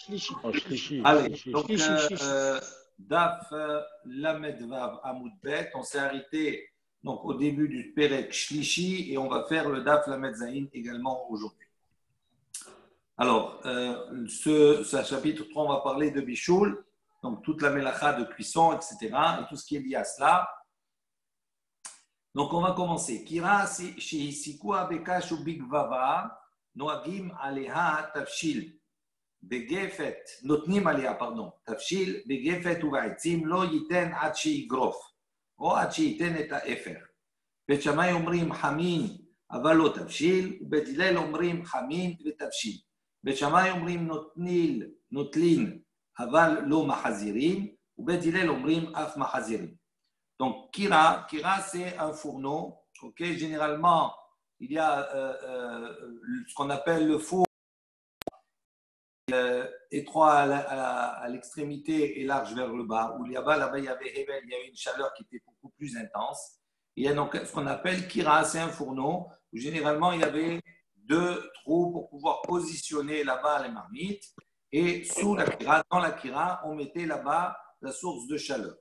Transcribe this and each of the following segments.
Shlishi. Oh, shlishi, Allez, shlishi. donc Shlishi. Daf Lamed Vav Amoud Bet, on s'est arrêté donc, au début du Perek Shlishi et on va faire le Daf Lamed Zayin également aujourd'hui. Alors, ce chapitre 3, on va parler de Bichoul, donc toute la melacha de cuisson, etc. et tout ce qui est lié à cela. Donc, on va commencer. Kira Shihisikua Bekash ou Bigvava, Noagim Aleha Tafshil. בגפת, נותנים עליה, תבשיל, בגפת ובעצים, לא ייתן עד שיגרוף, או עד שייתן את האפר. בית שמאי אומרים חמין, אבל לא תבשיל, ובית הלל אומרים חמין ותבשיל. בית שמאי אומרים נוטלין, אבל לא מחזירים, ובית הלל אומרים אף מחזירים. Donc, Kira c'est un fourneau, okay? Généralement, il y a ce qu'on appelle le four, étroit à l'extrémité et large vers le bas, où là-bas il y avait Hebel, il y avait une chaleur qui était beaucoup plus intense. Il y a donc ce qu'on appelle Kira, c'est un fourneau, où généralement il y avait 2 trous pour pouvoir positionner là-bas les marmites, et sous la Kira, dans la Kira, on mettait là-bas la source de chaleur.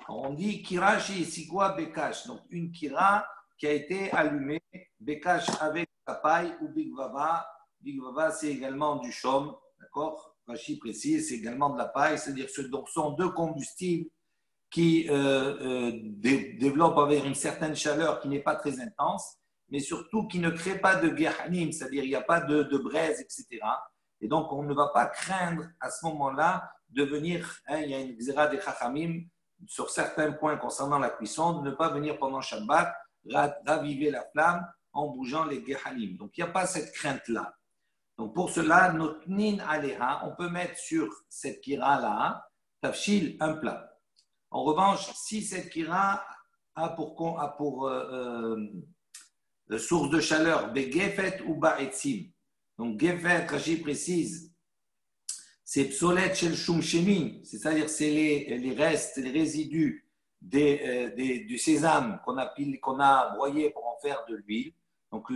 On dit Kira chez Isigua Bekash, donc une Kira qui a été allumée, Bekash avec la paille ou Bigvava. Bigvava, c'est également du chaume. D'accord, Rachi précise, c'est également de la paille, c'est-à-dire que ce sont 2 combustibles qui développent avec une certaine chaleur qui n'est pas très intense, mais surtout qui ne crée pas de gehanim, c'est-à-dire il n'y a pas de braise, etc. Et donc on ne va pas craindre à ce moment-là de venir, il y a une xéra des chachamim sur certains points concernant la cuisson, de ne pas venir pendant Shabbat raviver la flamme en bougeant les gehanim. Donc il n'y a pas cette crainte-là. Donc pour cela, notnin aleha, on peut mettre sur cette kira-là, tafshil, un plat. En revanche, si cette kira a pour source de chaleur, begefet ou ba'etzim, donc gefet, Rashi précise, c'est psolet shel shum shemin, c'est-à-dire c'est les restes, les résidus du sésame qu'on a broyé pour en faire de l'huile. Donc,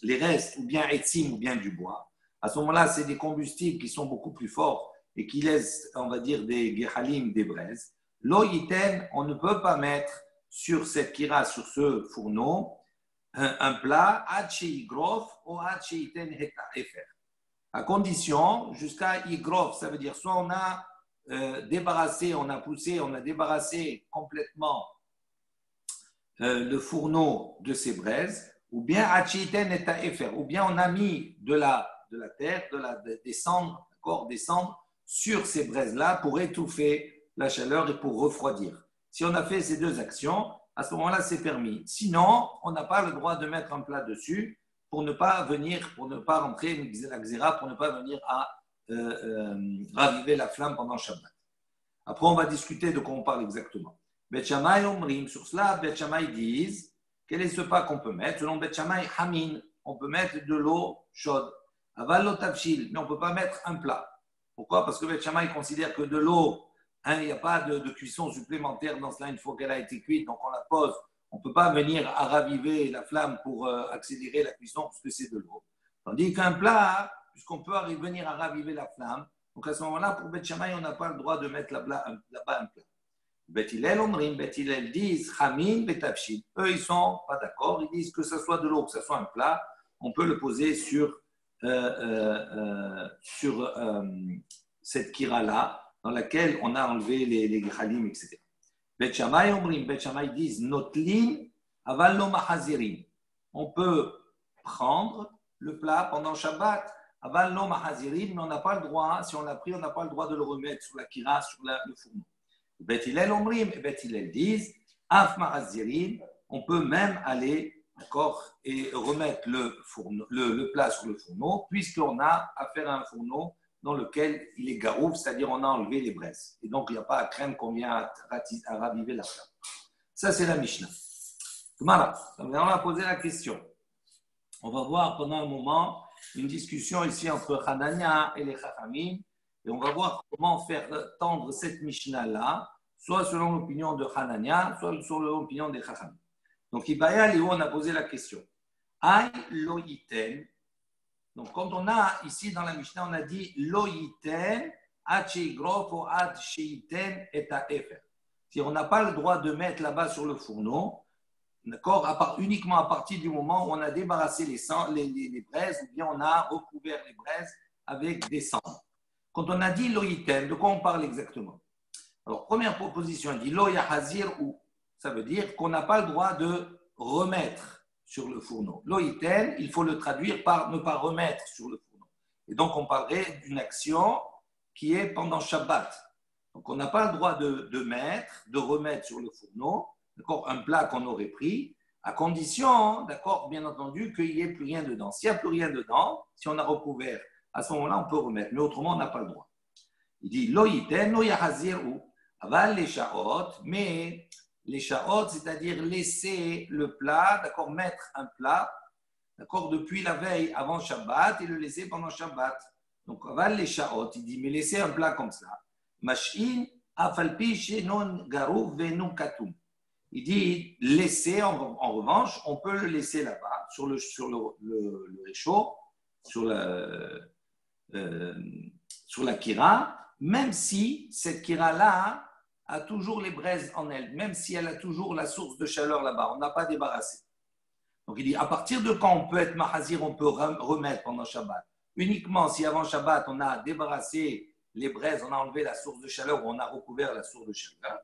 les restes, ou bien etzim, ou bien du bois. À ce moment-là, c'est des combustibles qui sont beaucoup plus forts et qui laissent, on va dire, des gehalim, des braises. L'eau yiten, on ne peut pas mettre sur cette kira, sur ce fourneau, un plat, ad igrof ou ad yiten efer. À condition, jusqu'à igrof, ça veut dire soit on a débarrassé, on a poussé, on a débarrassé complètement le fourneau de ses braises, ou bien achiten et efer, ou bien on a mis de la terre, des cendres, d'accord, des cendres sur ces braises-là pour étouffer la chaleur et pour refroidir. Si on a fait ces 2 actions, à ce moment-là, c'est permis. Sinon, on n'a pas le droit de mettre un plat dessus pour ne pas rentrer la xéra, pour ne pas venir à raviver la flamme pendant Shabbat. Après, on va discuter de quoi on parle exactement. Bet Shammai omrim, sur cela, Bet Shammai disent, quel est ce pas qu'on peut mettre? Selon Bet Shammai, hamin, on peut mettre de l'eau chaude. Aval lo tavshil, mais on ne peut pas mettre un plat. Pourquoi? Parce que Bet Shammai considère que de l'eau, il n'y a pas de cuisson supplémentaire dans cela une fois qu'elle a été cuite, donc on la pose. On ne peut pas venir à raviver la flamme pour accélérer la cuisson parce que c'est de l'eau. Tandis qu'un plat, puisqu'on peut venir à raviver la flamme, donc à ce moment-là, pour Bet Shammai, on n'a pas le droit de mettre là-bas un plat. Bet Hillel disent Chamin betavshil. Eux, ils ne sont pas d'accord. Ils disent que ce soit de l'eau, que ce soit un plat, on peut le poser sur cette kira-là, dans laquelle on a enlevé les ghalim, etc. Bet Shammai disent Notlin aval lo mahazirin. On peut prendre le plat pendant Shabbat, aval lo mahazirin, mais on n'a pas le droit, si on l'a pris, on n'a pas le droit de le remettre sur la kira, sur le fourneau. Bet Hillel omrim, et Bet Hillel disent, af ma'azirin, on peut même aller, d'accord, et remettre le plat sur le fourneau, puisqu'on a affaire à un fourneau dans lequel il est garouf, c'est-à-dire on a enlevé les braises. Et donc, il n'y a pas à craindre qu'on vienne à raviver la flamme. Ça, c'est la Mishnah. Voilà, on va poser la question. On va voir pendant un moment une discussion ici entre Hanania et les Chachamim. Et on va voir comment faire tendre cette Mishnah-là, soit selon l'opinion de Hanania, soit selon l'opinion des Chachamim. Donc, Ibaya, Léo, on a posé la question. Aïe lo yiten, Donc, quand on a ici dans la Mishnah, on a dit lo yiten ad sheigrof ou ad sheiten et à efer. Si on n'a pas le droit de mettre là-bas sur le fourneau, d'accord, uniquement à partir du moment où on a débarrassé les braises ou bien on a recouvert les braises avec des cendres. Quand on a dit lo yiten, de quoi on parle exactement? Alors, première proposition, il dit lo yahazir ou. Ça veut dire qu'on n'a pas le droit de remettre sur le fourneau. Lo yiten, il faut le traduire par ne pas remettre sur le fourneau. Et donc, on parlerait d'une action qui est pendant Shabbat. Donc, on n'a pas le droit de remettre sur le fourneau, d'accord, un plat qu'on aurait pris, à condition, d'accord, bien entendu, qu'il n'y ait plus rien dedans. S'il n'y a plus rien dedans, si on a recouvert, à ce moment-là, on peut remettre, mais autrement, on n'a pas le droit. Il dit lo yiten, lo yahazir ou. Aval les sha'ot, mais les sha'ot, c'est-à-dire laisser le plat, d'accord, mettre un plat, d'accord, depuis la veille avant Shabbat et le laisser pendant Shabbat. Donc, aval les sha'ot, il dit, mais laisser un plat comme ça. Mash'in afalpi shenon garou venon katum. Il dit, laisser, en revanche, on peut le laisser là-bas, sur le réchaud, sur la kira, même si cette kira-là a toujours les braises en elle, même si elle a toujours la source de chaleur là-bas, on n'a pas débarrassé. Donc il dit, à partir de quand on peut être mahazir, on peut remettre pendant Shabbat. Uniquement si avant Shabbat, on a débarrassé les braises, on a enlevé la source de chaleur ou on a recouvert la source de chaleur.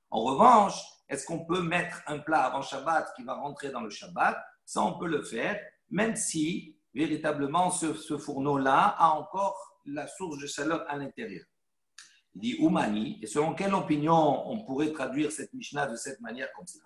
En revanche, est-ce qu'on peut mettre un plat avant Shabbat qui va rentrer dans le Shabbat? Ça, on peut le faire, même si véritablement ce fourneau-là a encore la source de chaleur à l'intérieur. Il dit Oumani, et selon quelle opinion on pourrait traduire cette Mishnah de cette manière comme ça?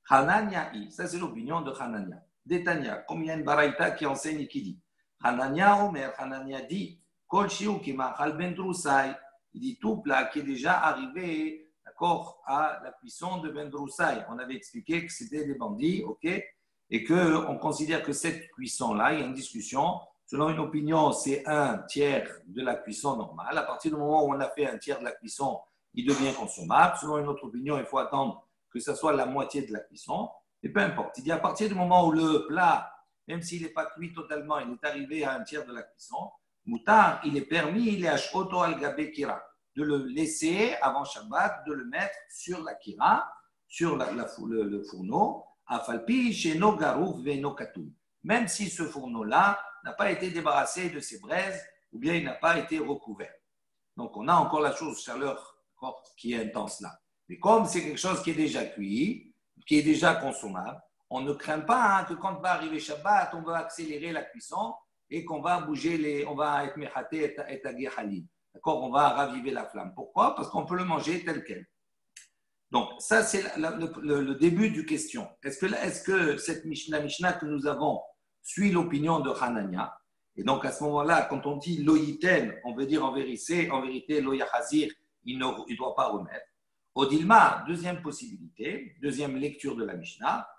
Hanania'i, ça c'est l'opinion de Hanania. Détania, comme il y a une baraïta qui enseigne et qui dit Hanania Omer, Hanania dit Kol shiu kimachal ben drusai. Il dit tout plat qui est déjà arrivé, d'accord, à la cuisson de ben drusai. On avait expliqué que c'était des bandits, ok, et qu'on considère que cette cuisson-là, il y a une discussion. Selon une opinion, c'est un tiers de la cuisson normale. À partir du moment où on a fait un tiers de la cuisson, il devient consommable. Selon une autre opinion, il faut attendre que ce soit la moitié de la cuisson. Et peu importe. Il dit à partir du moment où le plat, même s'il n'est pas cuit totalement, il est arrivé à un tiers de la cuisson, moutar, il est permis, il est ashkoto al gabe kira, de le laisser avant Shabbat, de le mettre sur la kira, sur le fourneau, afalpi sheno garouf veno katum. Même si ce fourneau-là n'a pas été débarrassé de ses braises ou bien il n'a pas été recouvert. Donc, on a encore la chose de chaleur qui est intense là. Mais comme c'est quelque chose qui est déjà cuit, qui est déjà consommable, on ne craint pas que quand va arriver Shabbat, on va accélérer la cuisson et qu'on va bouger on va être mechaté et tagihalim. D'accord? On va raviver la flamme. Pourquoi? Parce qu'on peut le manger tel quel. Donc, ça, c'est le début du question. Est-ce que la Mishnah que nous avons suit l'opinion de Hanania? Et donc, à ce moment-là, quand on dit loyiten, on veut dire en vérité loyahazir, il ne doit pas remettre. Odilma, deuxième possibilité, deuxième lecture de la Mishnah,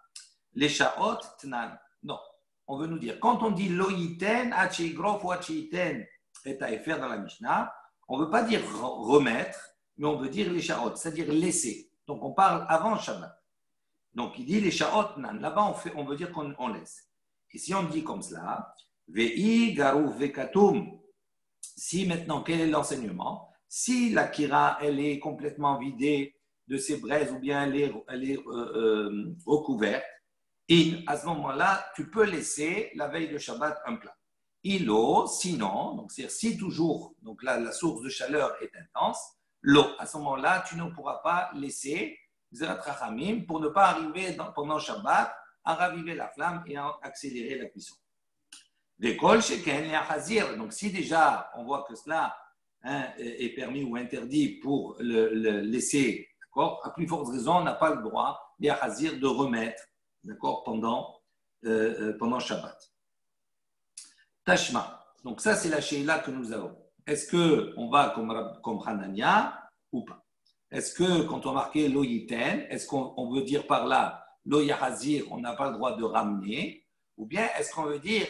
les sha'ot tnan. Non, on veut nous dire, quand on dit loyiten, acheigrof ou acheiten, et à faire dans la Mishnah, on ne veut pas dire remettre, mais on veut dire les sha'ot, c'est-à-dire laisser. Donc, on parle avant Shabbat. Donc, il dit les sha'ot nan. Là-bas, on veut dire qu'on laisse. Et si on dit comme cela, ve'i garou vekatum, si maintenant, quel est l'enseignement? Si la kira, elle est complètement vidée de ses braises ou bien elle est recouverte, à ce moment-là, tu peux laisser la veille de Shabbat un plat. Ilo, sinon, donc c'est si toujours donc là, la source de chaleur est intense, l'eau, à ce moment-là, tu ne pourras pas laisser Zerat Rachamim pour ne pas arriver pendant Shabbat à raviver la flamme et à accélérer la cuisson. Donc, si déjà on voit que cela est permis ou interdit pour le laisser, d'accord, à plus forte raison, on n'a pas le droit de remettre, d'accord, pendant Shabbat. Tashma. Donc, ça, c'est la sheila que nous avons. Est-ce qu'on va comme Hanania ou pas? Est-ce que quand on marquait loyiten, est-ce qu'on veut dire par là loyahazir, on n'a pas le droit de ramener? Ou bien est-ce qu'on veut dire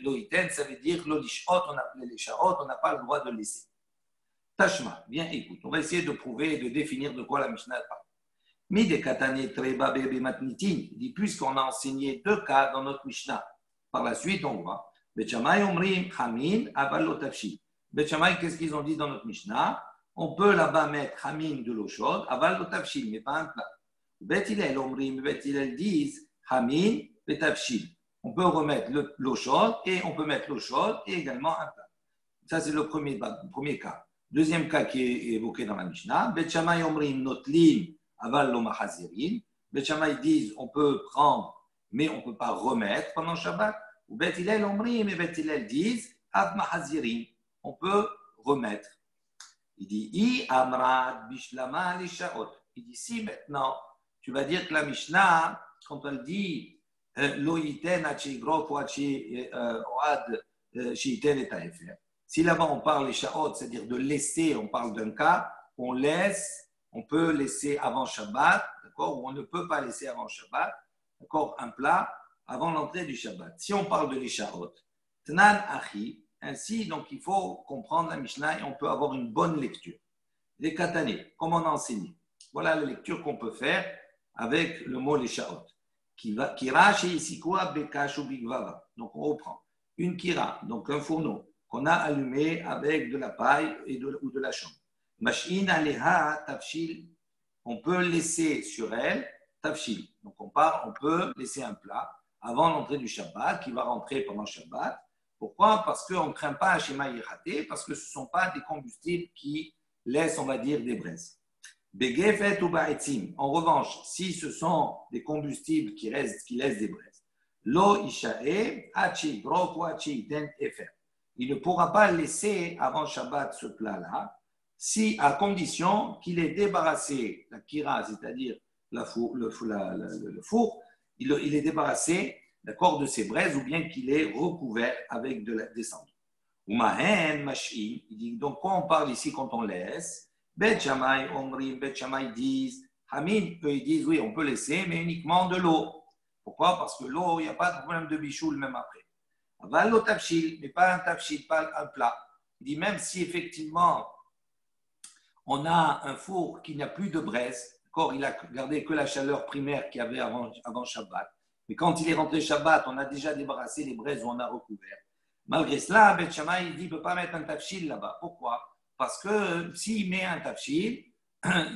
loyiten, ça veut dire lolishot, on appelait les sha'ot, on n'a pas le droit de laisser? Tashma, bien écoute, on va essayer de prouver et de définir de quoi la Mishnah parle. Midekatane treba bebe matnitin, dit puisqu'on a enseigné deux cas dans notre Mishnah. Par la suite, on voit Bet Shammai omrim chamin aval lo tafshil. Bet Shammai, qu'est-ce qu'ils ont dit dans notre Mishnah? On peut là-bas mettre chamin de l'eau chaude, aval lo tafshil, mais pas un plat. Bet Hillel omrim, Bet Hillel disent chamin et tafshil. On peut remettre l'eau chaude et on peut mettre l'eau chaude et également un plat. Ça, c'est le premier cas. Deuxième cas qui est évoqué dans la Mishnah, Bet Shammai omrim notlin aval lo machazirin. Bet Shammai disent on peut prendre, mais on ne peut pas remettre pendant Shabbat. Ou Bet Hillel omrim et Bet Hillel disent av machazirin. On peut remettre. Il dit I amrat bishlama lishaot. Il dit si maintenant tu vas dire que la Mishnah, quand elle dit lo yiten achi grof ou achi oad shiten et taefer. Si là-bas on parle les shaot, c'est-à-dire de laisser, on parle d'un cas, on laisse, on peut laisser avant Shabbat, d'accord, ou on ne peut pas laisser avant Shabbat, d'accord, un plat avant l'entrée du Shabbat. Si on parle de les shaot, tnan achi, ainsi donc il faut comprendre la Mishnah et on peut avoir une bonne lecture. Les katané, comme on a enseigné. Voilà la lecture qu'on peut faire avec le mot les shaot. Kira chez Isikua bekash ou bigvava. Donc on reprend une kira, donc un fourneau qu'on a allumé avec de la paille ou de la chambre. Mashin aleha tafshil, on peut laisser sur elle tafshil. Donc on peut laisser un plat avant l'entrée du Shabbat qui va rentrer pendant Shabbat. Pourquoi? Parce qu'on ne craint pas un schéma yéchaté, parce que ce ne sont pas des combustibles qui laissent, on va dire, des braises. Begefet ou ba'etzim. En revanche, si ce sont des combustibles qui laissent des braises, lo ishae hachi grof ou hachi ten efer. Il ne pourra pas laisser avant Shabbat ce plat-là, si à condition qu'il ait débarrassé la kira, c'est-à-dire le four, il est débarrassé, d'accord, de ses braises, ou bien qu'il est recouvert avec des cendres. Ou mahen mashin, il dit donc quoi on parle ici quand on laisse? Bet Shammai, Omrim, Bet Shammai disent, Hamid, eux ils disent oui, on peut laisser, mais uniquement de l'eau. Pourquoi? Parce que l'eau, il n'y a pas de problème de bichoul même après. Aval lo tafshil, mais pas un tafshil, pas un plat. Il dit même si effectivement on a un four qui n'a plus de braise, d'accord, il a gardé que la chaleur primaire qu'il y avait avant Shabbat, mais quand il est rentré Shabbat, on a déjà débarrassé les braises où on a recouvert. Malgré cela, Bet Shammai il dit il ne peut pas mettre un tafshil là-bas. Pourquoi? Parce que s'il met un tafshil,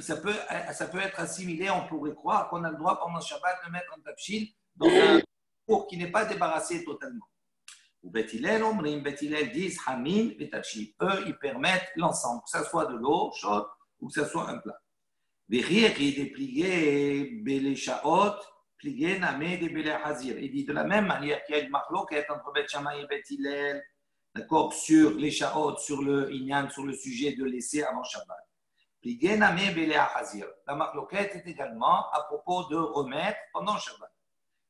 ça peut être assimilé, on pourrait croire qu'on a le droit pendant Shabbat de mettre un tafshil dans un four qui n'est pas débarrassé totalement. Ou Bet Hillel, Omrim, Bet Hillel disent Hamin et tafshil. Eux, ils permettent l'ensemble, que ce soit de l'eau chaude ou que ce soit un plat. Vechiri déplié, Bele Shaot, plié, Namé, de Bele Hazir. Il dit de la même manière qu'il y a une marloquette entre Bet Shammai et Bet Hillel, d'accord, sur les shaot, sur le inyan, sur le sujet de laisser avant Shabbat. Plié, Namé, Bele Hazir. La marloquette est également à propos de remettre pendant Shabbat.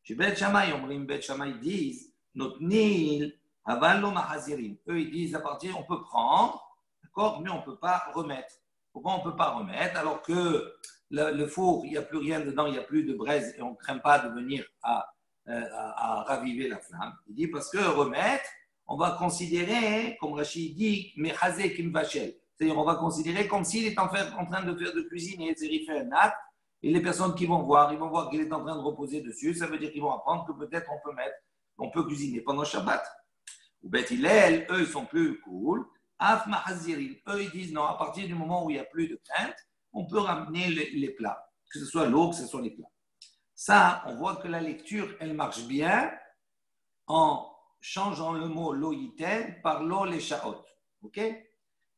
Chez Bet Shammai, Omrim, Bet Shammai disent notre nil, avallo mahazirim. Eux, ils disent à partir, on peut prendre, d'accord, mais on ne peut pas remettre. Pourquoi on ne peut pas remettre alors que le four, il n'y a plus rien dedans, il n'y a plus de braise et on ne craint pas de venir à raviver la flamme. Il dit parce que remettre, on va considérer, comme Rachid dit, mechazé kim vachel. C'est-à-dire, on va considérer comme s'il est en train de cuisiner, c'est-à-dire il fait un acte, et les personnes qui vont voir, ils vont voir qu'il est en train de reposer dessus, ça veut dire qu'ils vont apprendre que peut-être on peut cuisiner pendant Shabbat. Ou Bet Hillel, eux, ils sont plus cool. Af mahazirin, eux, ils disent non, à partir du moment où il n'y a plus de crainte, on peut ramener les plats, que ce soit l'eau, que ce soit les plats. Ça, on voit que la lecture, elle marche bien en changeant le mot lo yiten par lo le shaot. Ok? Et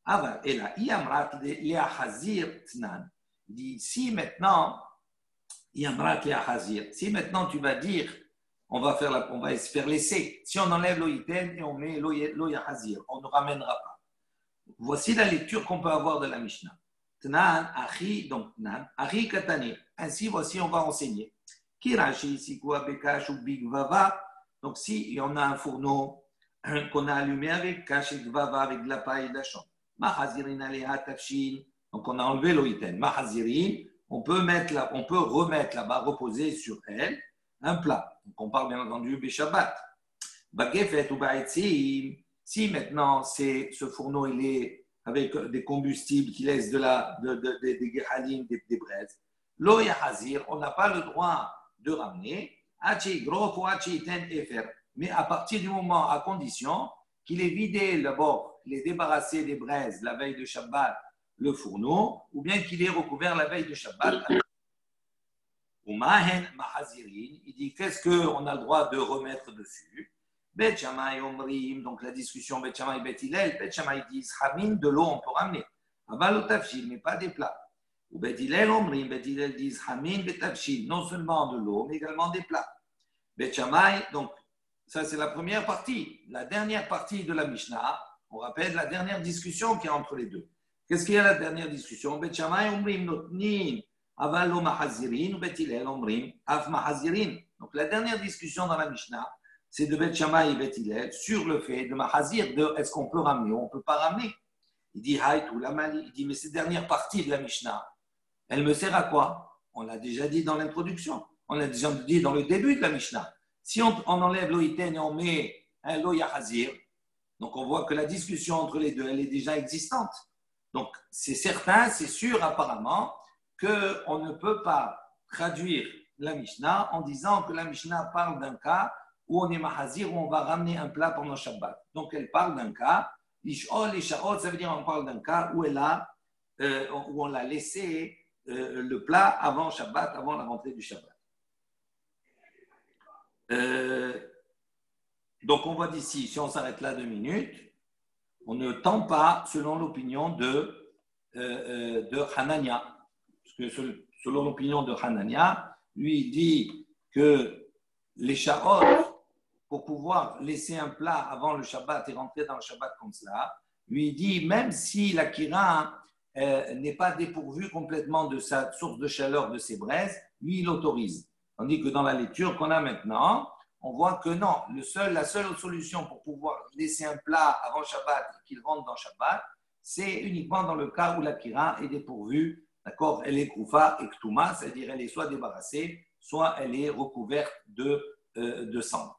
là, yamrat le ahazir tnan. Il dit si maintenant, yamrat le ahazir, si maintenant tu vas dire, on va se faire laisser. Si on enlève l'oïten et on met l'oyahazir, on ne ramènera pas. Voici la lecture qu'on peut avoir de la Mishnah. Tnan, achi, donc tnan, achi katane. Ainsi, voici, on va enseigner. Kirashi, sikwa, bekash ou bigvava. Donc, si on a un fourneau qu'on a allumé avec kash et gvava, avec de la paille et de la chambre. Mahazirin aleha tafshin. Donc, on a enlevé l'oïten. Mahazirin, on peut remettre là-bas, reposer sur elle, un plat. Donc, on parle bien entendu du Shabbat. Bagefet ou ba'etzim. Si maintenant, ce fourneau, il est avec des combustibles qui laissent des gehalim, des braises, lo yahazir, on n'a pas le droit de ramener, hachi grof ou hachi ten efer, mais à partir du moment, à condition qu'il ait vidé d'abord, qu'il ait débarrassé des braises la veille de Shabbat, le fourneau, ou bien qu'il ait recouvert la veille de Shabbat. Ou mahen mahazirin, il dit qu'est-ce qu'on a le droit de remettre dessus. Bet Shammai omrim, donc la discussion Bet Shammai et Bet Hillel. Bet Shammai disent hamin, de l'eau on peut ramener. Aval tafshil, mais pas des plats. Ou Bet Hillel omrim, Bet Hillel disent hamin betafshil, non seulement de l'eau, mais également des plats. Bet Shammai, donc ça c'est la première partie. La dernière partie de la Mishnah, on rappelle la dernière discussion qu'il y a entre les deux. Qu'est-ce qu'il y a la dernière discussion? Bet Shammai omrim notnin aval lo mahazirin, ou Bet Hillel omrim af mahazirin. Donc la dernière discussion dans la Mishnah, c'est de Bet Shammai et Bet Hillel sur le fait de mahazir, de est-ce qu'on peut ramener ou on ne peut pas ramener. Il dit Haïtou la mali, il dit mais cette dernière partie de la Mishnah, elle me sert à quoi? On l'a déjà dit dans l'introduction, on l'a déjà dit dans le début de la Mishnah. Si on enlève l'oïten et on met un lo yahazir, donc on voit que la discussion entre les deux, elle est déjà existante. Donc c'est certain, c'est sûr apparemment qu'on ne peut pas traduire la Mishnah en disant que la Mishnah parle d'un cas où on est mahazir, où on va ramener un plat pendant Shabbat. Donc elle parle d'un cas, l'ish'ol et sha'ot, ça veut dire on parle d'un cas où où on l'a laissé le plat avant Shabbat, avant la rentrée du Shabbat. Donc on voit d'ici, si on s'arrête là 2 minutes, on ne tend pas selon l'opinion de Hanania. Parce que selon l'opinion de Hanania, lui il dit que les sha'ot, pour pouvoir laisser un plat avant le Shabbat et rentrer dans le Shabbat comme cela, lui il dit même si la kira n'est pas dépourvue complètement de sa source de chaleur de ses braises, lui il autorise. Tandis que dans la lecture qu'on a maintenant, on voit que non, la seule solution pour pouvoir laisser un plat avant Shabbat et qu'il rentre dans Shabbat, c'est uniquement dans le cas où la kira est dépourvue, d'accord, elle est koufa et ktouma, c'est-à-dire elle est soit débarrassée, soit elle est recouverte de cendre.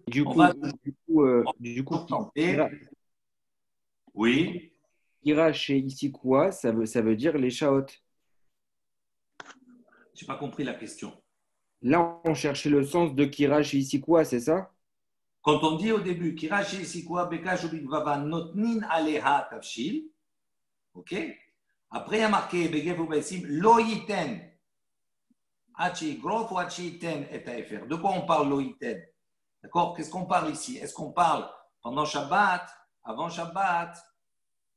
Du coup, oui. Kira chez ici quoi, ça veut dire les shaot. Je n'ai pas compris la question. Là, on cherchait le sens de Kira chez ici quoi, c'est ça? Quand on dit au début, Kira chez ici quoi, Beka shobikvava notnin aleha tafshil, ok? Après, il y a marqué Begev ubesim lo yiten hachi grof ou hachi yiten et taefer. De quoi on parle lo yiten? D'accord? Qu'est-ce qu'on parle ici? Est-ce qu'on parle pendant Shabbat, avant Shabbat?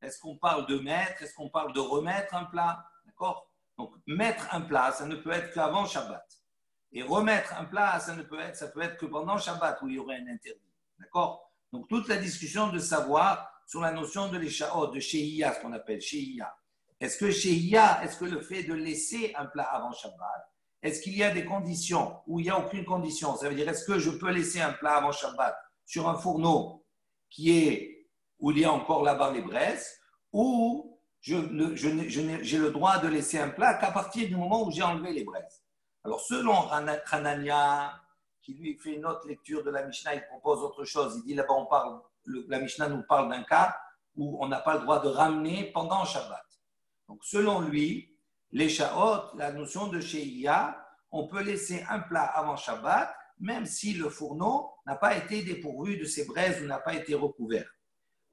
Est-ce qu'on parle de mettre? Est-ce qu'on parle de remettre un plat? D'accord? Donc, mettre un plat, ça ne peut être qu'avant Shabbat. Et remettre un plat, ça peut être que pendant Shabbat où il y aurait un interdit. D'accord? Donc, toute la discussion de savoir sur la notion de l'échaot, de Shehiya, ce qu'on appelle Shehiya. Est-ce que le fait de laisser un plat avant Shabbat, est-ce qu'il y a des conditions où il n'y a aucune condition? Ça veut dire, est-ce que je peux laisser un plat avant Shabbat sur un fourneau où il y a encore là-bas les braises, ou j'ai le droit de laisser un plat qu'à partir du moment où j'ai enlevé les braises. Alors, selon Hanania, qui lui fait une autre lecture de la Mishnah, il propose autre chose. Il dit là-bas, la Mishnah nous parle d'un cas où on n'a pas le droit de ramener pendant Shabbat. Donc, selon lui, les sha'ot, la notion de shehiya, on peut laisser un plat avant Shabbat, même si le fourneau n'a pas été dépourvu de ses braises ou n'a pas été recouvert.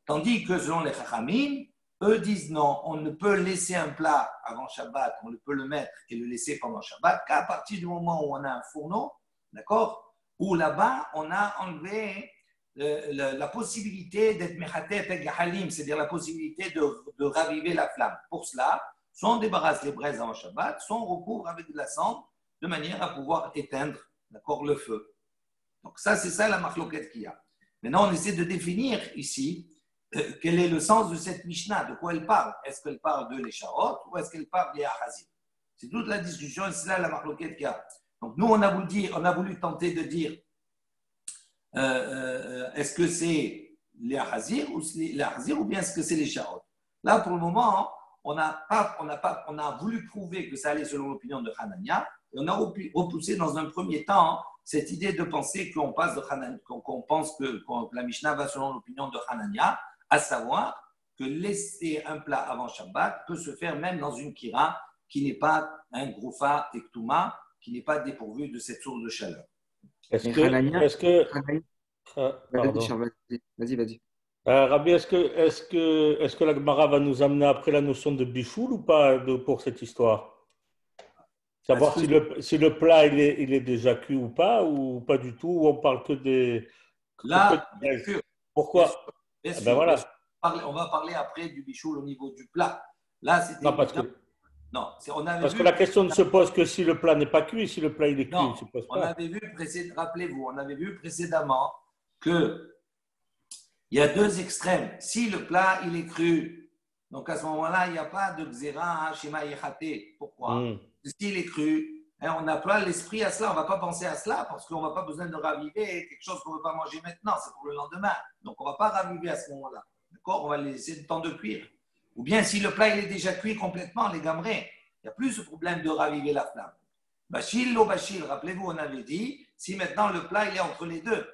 Tandis que selon les Chachamim, eux disent non, on ne peut laisser un plat avant Shabbat, on peut le mettre et le laisser pendant Shabbat qu'à partir du moment où on a un fourneau, d'accord, où là-bas on a enlevé la possibilité d'être mechatet et gahalim, c'est-à-dire la possibilité de raviver la flamme. Pour cela, soit on débarrasse les braises avant Shabbat, soit on recouvre avec de la cendre de manière à pouvoir éteindre, d'accord, le feu. Donc ça, c'est ça la marloquette qu'il y a. Maintenant, on essaie de définir ici quel est le sens de cette Mishnah, de quoi elle parle. Est-ce qu'elle parle de l'écharot ou est-ce qu'elle parle des Ahazim? C'est toute la discussion et c'est là la marloquette qu'il y a. Donc nous, on a voulu tenter de dire est-ce que c'est les Ahazim ou bien est-ce que c'est l'écharot? Là, pour le moment, on a voulu prouver que ça allait selon l'opinion de Hanania et on a repoussé dans un premier temps cette idée de penser qu'on pense que la Mishnah va selon l'opinion de Hanania, à savoir que laisser un plat avant Shabbat peut se faire même dans une kira qui n'est pas un groufa et ktouma, qui n'est pas dépourvu de cette source de chaleur. Est-ce Mais que, Hanania, est-ce que, Hanania- vas-y, pardon. Charles, vas-y. Rabbi, est-ce que la Gemara va nous amener après la notion de bichoul ou pas pour cette histoire? Est-ce Savoir que si le plat il est déjà cuit ou pas du tout, ou on parle que de là, braise. bien sûr, Pourquoi? bien Ah ben sûr, bien sûr. voilà. On va parler après du bichoul au niveau du plat. Là, c'était Non, parce évident. que, Non, on avait parce que vu la question ne se pose que si le plat n'est pas cuit, si le plat il est cuit, il non, ne se pose on pas. avait vu rappelez-vous, on avait vu précédemment que il y a deux extrêmes. Si le plat il est cru, donc à ce moment-là, il n'y a pas de xéra, shema yechate. Pourquoi? Hmm. Parce qu'il est cru, hein, on n'a pas l'esprit à cela, on ne va pas penser à cela parce qu'on n'a pas besoin de raviver quelque chose qu'on ne veut pas manger maintenant, c'est pour le lendemain. Donc on ne va pas raviver à ce moment-là. D'accord? On va laisser le temps de cuire. Ou bien si le plat il est déjà cuit complètement, les gamrés, il n'y a plus ce problème de raviver la flamme. Bachil, lo bachil, rappelez-vous, on avait dit, si maintenant le plat il est entre les deux.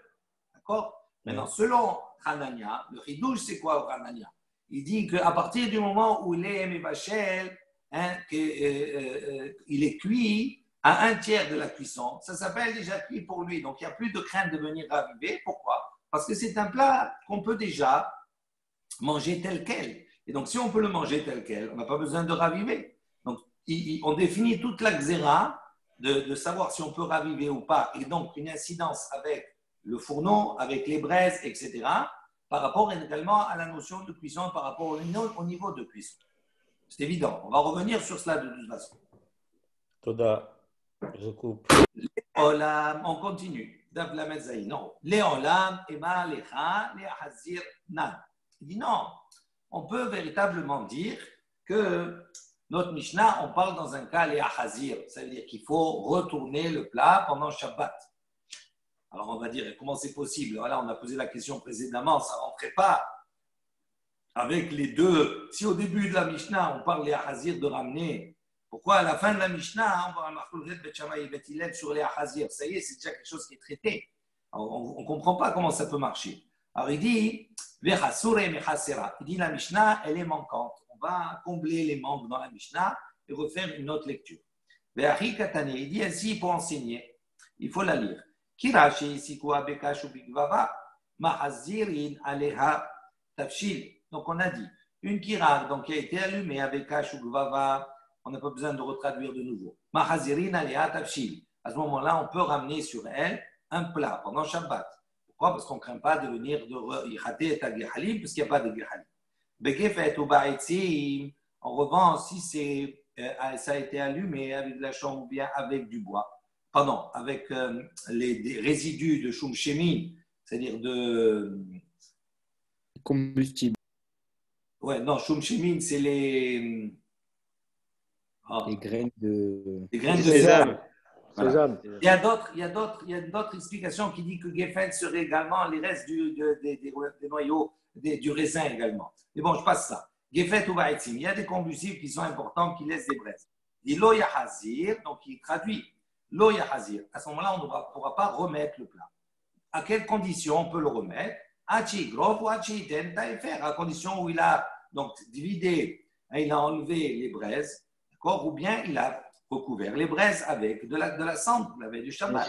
D'accord? Maintenant, selon Hanania, le chidouche, c'est quoi Hanania? Il dit qu'à partir du moment où il est mébachel, hein, il est cuit à un tiers de la cuisson, ça s'appelle déjà cuit pour lui. Donc, il n'y a plus de crainte de venir raviver. Pourquoi? Parce que c'est un plat qu'on peut déjà manger tel quel. Et donc, si on peut le manger tel quel, on n'a pas besoin de raviver. Donc, on définit toute la xéra de savoir si on peut raviver ou pas. Et donc, une incidence avec le fourneau, avec les braises, etc., par rapport également à la notion de cuisson, par rapport au niveau de cuisson. C'est évident. On va revenir sur cela de toute façon. Toda, je coupe. Olam, on continue. Non. Léolam, Ema, Lecha, Leahazir, Nan. Il dit non. On peut véritablement dire que notre Mishnah, on parle dans un cas Leahazir. Ça veut dire qu'il faut retourner le plat pendant Shabbat. Alors on va dire, comment c'est possible? Voilà, on a posé la question précédemment, ça ne rentrait pas avec les deux. Si au début de la Mishnah, on parle les Ahazir de ramener, pourquoi à la fin de la Mishnah, on va marquer Bet Shammai et Bet Hillel sur les Ahazir? Ça y est, c'est déjà quelque chose qui est traité. Alors, on ne comprend pas comment ça peut marcher. Alors il dit, il dit la Mishnah, elle est manquante. On va combler les manques dans la Mishnah et refaire une autre lecture. Il dit ainsi, pour enseigner, il faut la lire. Kirashi sikua bekash bigvava mahazirin aleha tafshil. Donc on a dit une kira donc qui a été allumée avec kash ou gvava, on n'a pas besoin de retraduire de nouveau. Mahazirin aleha tafshil. À ce moment-là, on peut ramener sur elle un plat pendant Shabbat. Pourquoi? Parce qu'on ne craint pas de venir de yichater et gehalim, parce qu'il n'y a pas de gehalim. Bekefet ou ba'etzim. En revanche, si ça a été allumé avec de la chambre ou bien avec du bois. Pardon, avec les résidus de choum chémine, c'est-à-dire de. Combustible. Ouais, non, choum chémine, c'est les. Les graines de. Les graines de Sésame. sésame. Voilà. Sésame. Il y a d'autres explications qui disent que Geffen serait également les restes des noyaux, du raisin également. Mais bon, je passe ça. Geffen ou Baïtsim, il y a des combustibles qui sont importants qui laissent des braises. Il lo yahazir, donc il traduit. Lo yahazir. À ce moment-là, on ne pourra pas remettre le plat. À quelles conditions on peut le remettre? Hachi grof ou hachi iten taïfer, à condition où il a donc dividé, il a enlevé les braises, d'accord? Ou bien il a recouvert les braises avec de la cendre, avec du Shabbat.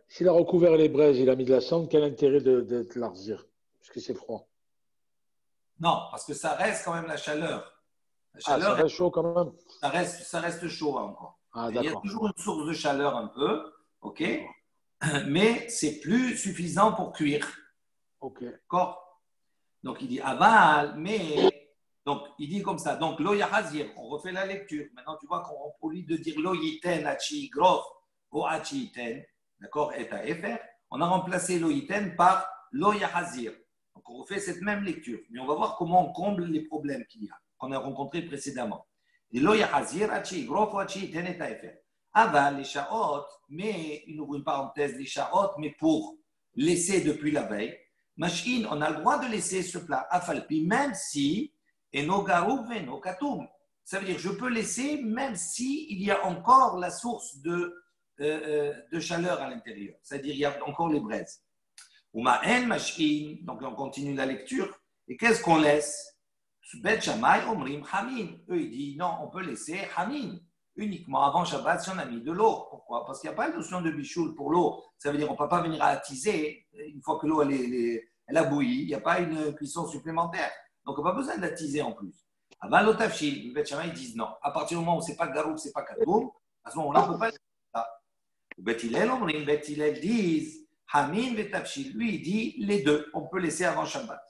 S'il a recouvert les braises, il a mis de la cendre, quel intérêt de l'arzir? Puisque c'est froid. Non, parce que ça reste quand même la chaleur. La Ça chaleur, reste chaud quand même. ça reste chaud encore. Ah, Il y a d'accord. toujours une source de chaleur un peu, ok? Mais c'est plus suffisant pour cuire. Ok. D'accord? Donc il dit aval, mais donc il dit comme ça. Donc lo yahazir, on refait la lecture. Maintenant tu vois qu'au lieu de dire lo yiten achi grof ou achi yiten, d'accord, et à efer, on a remplacé lo yiten par lo yahazir. Donc on refait cette même lecture, mais on va voir comment on comble les problèmes qu'il y a, qu'on a rencontrés précédemment. Et lo yahazir achi grof ou achi yiten et à efer. Aval les shaot, mais il ouvre une parenthèse les shaot, mais pour laisser depuis la veille. Machine, on a le droit de laisser ce plat afalpi, même si eno garoub eno katoum. Ça veut dire je peux laisser même si il y a encore la source de chaleur à l'intérieur. C'est-à-dire il y a encore les braises. Ou ma'en machine, donc on continue la lecture. Et qu'est-ce qu'on laisse? Bet Shammai omrim hamin. Eux ils disent non, on peut laisser hamin. uniquement avant Shabbat si on a mis de l'eau. Pourquoi? Parce qu'il n'y a pas de notion de bichoul pour l'eau. Ça veut dire qu'on ne peut pas venir à attiser une fois que l'eau elle a bouilli. Il n'y a pas une cuisson supplémentaire. Donc on n'a pas besoin d'attiser en plus. Avant l'otafshil, les Beth Shammai, ils disent non. À partir du moment où ce n'est pas garouf, ce n'est pas katoum, à ce moment-là, on ne peut pas faire ça. Beth Hillel, Beth Hillel disent Hamin vetafshil. Lui, il dit les deux. On peut laisser avant Shabbat.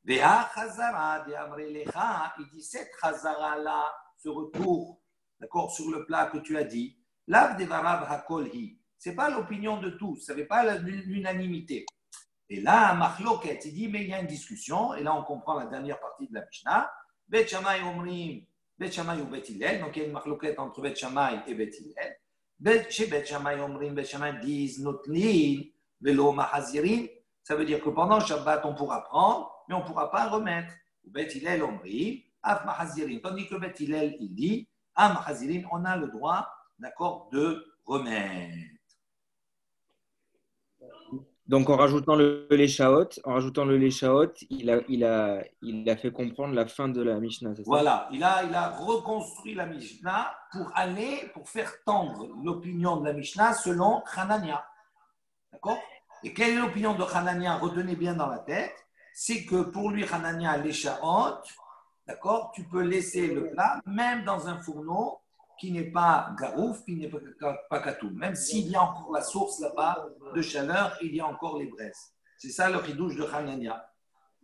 Veha chazara de amrelecha. Il dit cette chazara-là, ce retour, d'accord, sur le plat que tu as dit, lav devarav hakolhi. Ce n'est pas l'opinion de tous, ce n'est pas l'unanimité. Et là, Machloket, il dit, mais il y a une discussion, et là on comprend la dernière partie de la Mishnah. Bet Shammai omrim, Bet Shammai ou Bet Hillel, donc il y a une Machloket entre Bet Shammai et Bet Hillel. Chez Bet Shammai omrim, Bet Shammai disent notlin, velo mahazirin. Ça veut dire que pendant Shabbat, on pourra prendre, mais on ne pourra pas remettre. Bet Hillel omrim, af mahazirin. Tandis que Bet Hillel, il dit, ah mahazirin, on a le droit, d'accord, de remettre. Donc, en rajoutant le léchaot, il a fait comprendre la fin de la Mishnah, c'est ça? Voilà, il a reconstruit la Mishnah pour faire tendre l'opinion de la Mishnah selon Hanania. D'accord? Et quelle est l'opinion de Hanania? Retenez bien dans la tête, c'est que pour lui, Hanania, l'échaot, d'accord, tu peux laisser le plat, même dans un fourneau qui n'est pas garouf, qui n'est pas katou. Même s'il y a encore la source là-bas de chaleur, il y a encore les braises. C'est ça le ridouche de Hanania.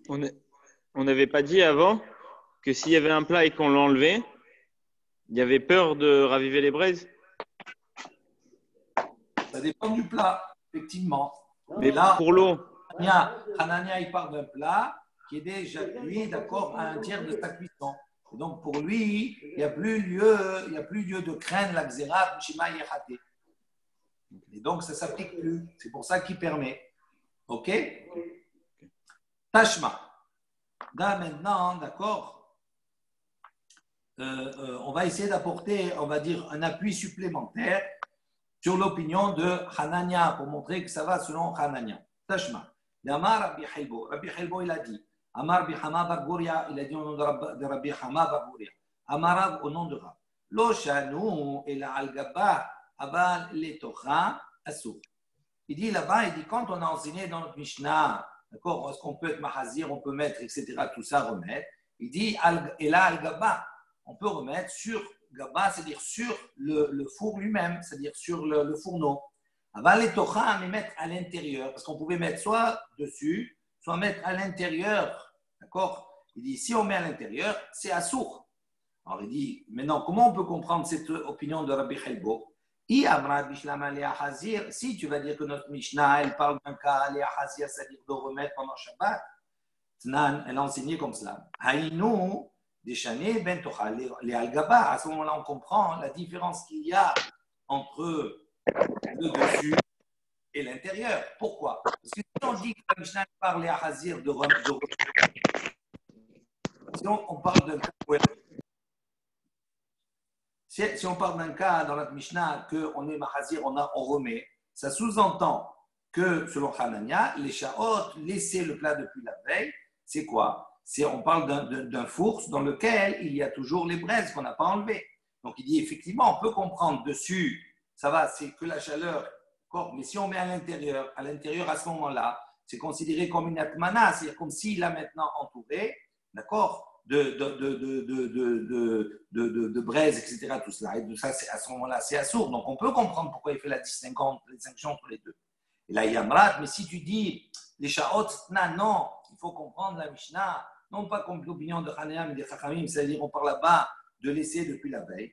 On n'avait pas dit avant que s'il y avait un plat et qu'on l'enlevait, il y avait peur de raviver les braises? Ça dépend du plat, effectivement. Mais là, pour l'eau. Hanania, il parle d'un plat qui est déjà cuit, d'accord, à un tiers de sa cuisson. Et donc, pour lui, il n'y a plus lieu de craindre la xéra, shima yechate. Et donc, ça ne s'applique plus. C'est pour ça qu'il permet. OK? Tashma. Là, maintenant, d'accord, on va essayer d'apporter, on va dire, un appui supplémentaire sur l'opinion de Hanania pour montrer que ça va selon Hanania. Tashma. Yamar Rabbi Hilbo. Rabbi Hilbo, il a dit. Amar Bihama Bargouria, il a dit au nom de Rabbi Hama Bargouria. Amarav au nom de Rab. Lo shanu et la al-gaba abal letocha asou. Il dit là-bas, il dit quand on a enseigné dans notre Mishnah, d'accord, est-ce qu'on peut être mahazir, on peut mettre, etc., tout ça, remettre. Il dit et la al-gaba, on peut remettre sur gaba, c'est-à-dire sur le four lui-même, c'est-à-dire sur le fourneau. Aval letocha, mais mettre à l'intérieur, parce qu'on pouvait mettre soit dessus, soit mettre à l'intérieur, d'accord? Il dit, si on met à l'intérieur, c'est assour. Alors il dit, maintenant, comment on peut comprendre cette opinion de Rabbi Chelbo? Si tu vas dire que notre Mishnah, elle parle d'un cas, c'est-à-dire de remettre pendant Shabbat, elle a enseigné comme cela. Haïnou, Deshane, ben tocha, les al-gaba. À ce moment-là, on comprend la différence qu'il y a entre le dessus et l'intérieur. Pourquoi? Parce que si on dit que la Mishnah parle à Hazir de si on parle d'un cas, si on parle d'un cas dans notre Mishnah qu'on est Mahazir, on remet, ça sous-entend que selon Hanania, les sha'ot, laisser le plat depuis la veille, c'est quoi? On parle d'un four dans lequel il y a toujours les braises qu'on n'a pas enlevées. Donc il dit effectivement, on peut comprendre dessus, ça va, c'est que la chaleur. Mais si on met à l'intérieur à ce moment-là, c'est considéré comme une atmana, c'est-à-dire comme s'il l'a maintenant entouré, d'accord, de braises, etc., tout cela. Et de ça, à ce moment-là, c'est assourd. Donc, on peut comprendre pourquoi il fait la distinction entre les deux. Et là, il y a Mrat, mais si tu dis les sha'ot, non, il faut comprendre la Mishnah, non pas comme l'opinion de Hanayam et de Chachamim, c'est-à-dire on parle là-bas de laisser depuis la veille.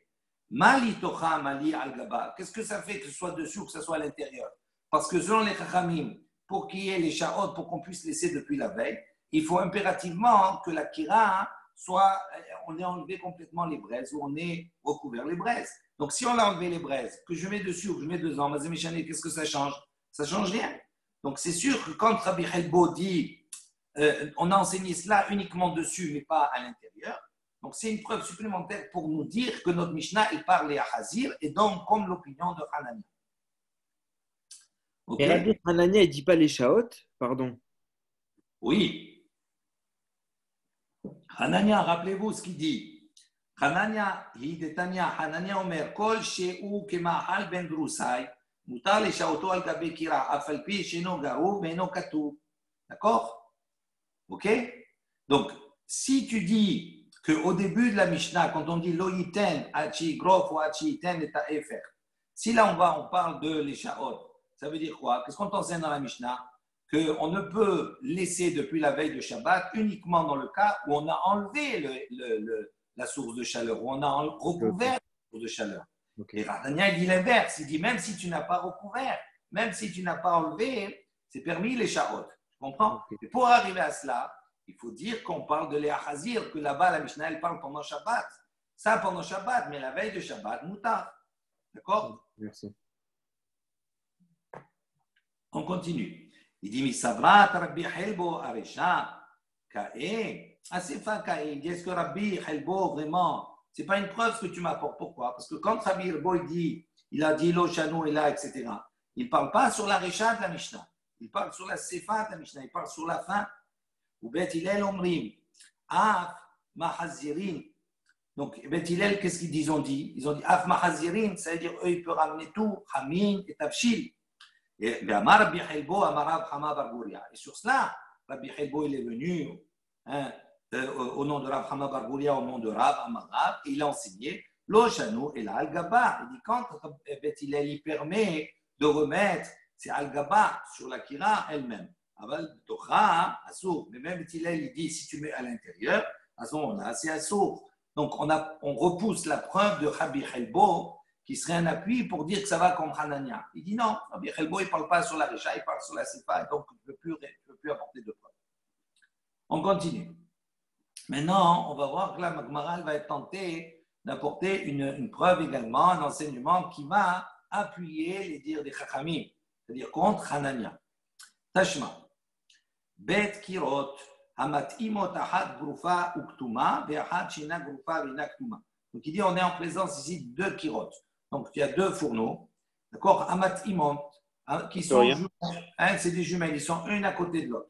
Mali tocha, mali al-gaba. Qu'est-ce que ça fait que ce soit dessus ou que ce soit à l'intérieur? Parce que selon les chachamim, pour qu'il y ait les sha'ot, pour qu'on puisse laisser depuis la veille, il faut impérativement que la kira soit, on ait enlevé complètement les braises ou on ait recouvert les braises. Donc si on a enlevé les braises, que je mets dessus ou que je mets dedans, qu'est-ce que ça change? Ça change rien. Donc c'est sûr que quand Rabbi Chelbo dit on a enseigné cela uniquement dessus mais pas à l'intérieur, donc, c'est une preuve supplémentaire pour nous dire que notre Mishnah, il parle à Hazir, et donc comme l'opinion de Hanania. Okay. Et Rabbi Hanania, il ne dit pas les sha'ot, pardon. Oui. Hanania, rappelez-vous ce qu'il dit. Hanania, Hidetania, Hanania Omer, Kol Sheu Kemahal Ben Drusai, Mutar les Shaoto al Gabe Kira, Afalpi, Sheno Garou, Meno Katou. D'accord? Ok? Donc, si tu dis qu'au début de la Mishnah, quand on dit Loïten, Hachi Grof ou Hachi Iten et Ta'efer, si là on parle de l'Eshaot, ça veut dire quoi? Qu'est-ce qu'on t'enseigne dans la Mishnah? Qu'on ne peut laisser depuis la veille de Shabbat uniquement dans le cas où on a enlevé la source de chaleur, où on a recouvert la source de chaleur. Okay. Et Radania, il dit l'inverse. Il dit même si tu n'as pas recouvert, même si tu n'as pas enlevé, c'est permis les Shaot. Tu comprends? Okay. Et pour arriver à cela, il faut dire qu'on parle de Léa Hazir, que là-bas, la Mishnah, elle parle pendant Shabbat. Ça, pendant Shabbat, mais la veille de Shabbat, moutar. D'accord? Merci. On continue. Il dit, Misabrat Rabbi Helbo Aresha, Kae, Asifa Kae. Il dit, est-ce que Rabbi Helbo, vraiment, c'est pas une preuve ce que tu m'apportes? Pourquoi? Parce que quand Rabbi Helbo, il a dit Lo Shanu et là, etc., il ne parle pas sur la Recha de la Mishnah. Il parle sur la Sefa de la Mishnah. Il parle sur la fin. Ou Bet Hillel Omrim, Af Mahazirin. Donc, Bet Hillel, qu'est-ce qu'ils ont dit? Ils ont dit Af Mahazirin, ça veut dire eux, ils peuvent ramener tout, Hamin et Tafshil. Et Amar Rabbi Helbo, Amarav Hama Bargouria. Et sur cela, Rabbi Helbo, il est venu au nom de Rav Hama Bargouria, au nom de Rav Amarav, et il a enseigné Lo Shanu et la Al-Gaba. Il dit quand Bet Hillel, il permet de remettre, c'est Al-Gaba sur la Kira elle-même. Mais même Hillel, il dit si tu mets à l'intérieur, à ce moment-là, c'est assour. Donc on repousse la preuve de Rabbi Helbo qui serait un appui pour dire que ça va comme Hanania. Il dit non, Rabbi Helbo, il ne parle pas sur la Recha, il parle sur la Sefa, donc tu ne peux plus apporter de preuve. On continue. Maintenant, on va voir que la Gemara va être tentée d'apporter une preuve également, un enseignement qui va appuyer les dires des Chachamim, c'est-à-dire contre Hanania. Tashma. Bet kirot, hamat imot ahad grufa uktuma, ve'ahad shina grufa v'ina ktuma. Donc il dit on est en présence ici de deux kirot. Donc il y a deux fourneaux, d'accord, hamat imot, qui sont jumelles, c'est des jumelles, ils sont une à côté de l'autre.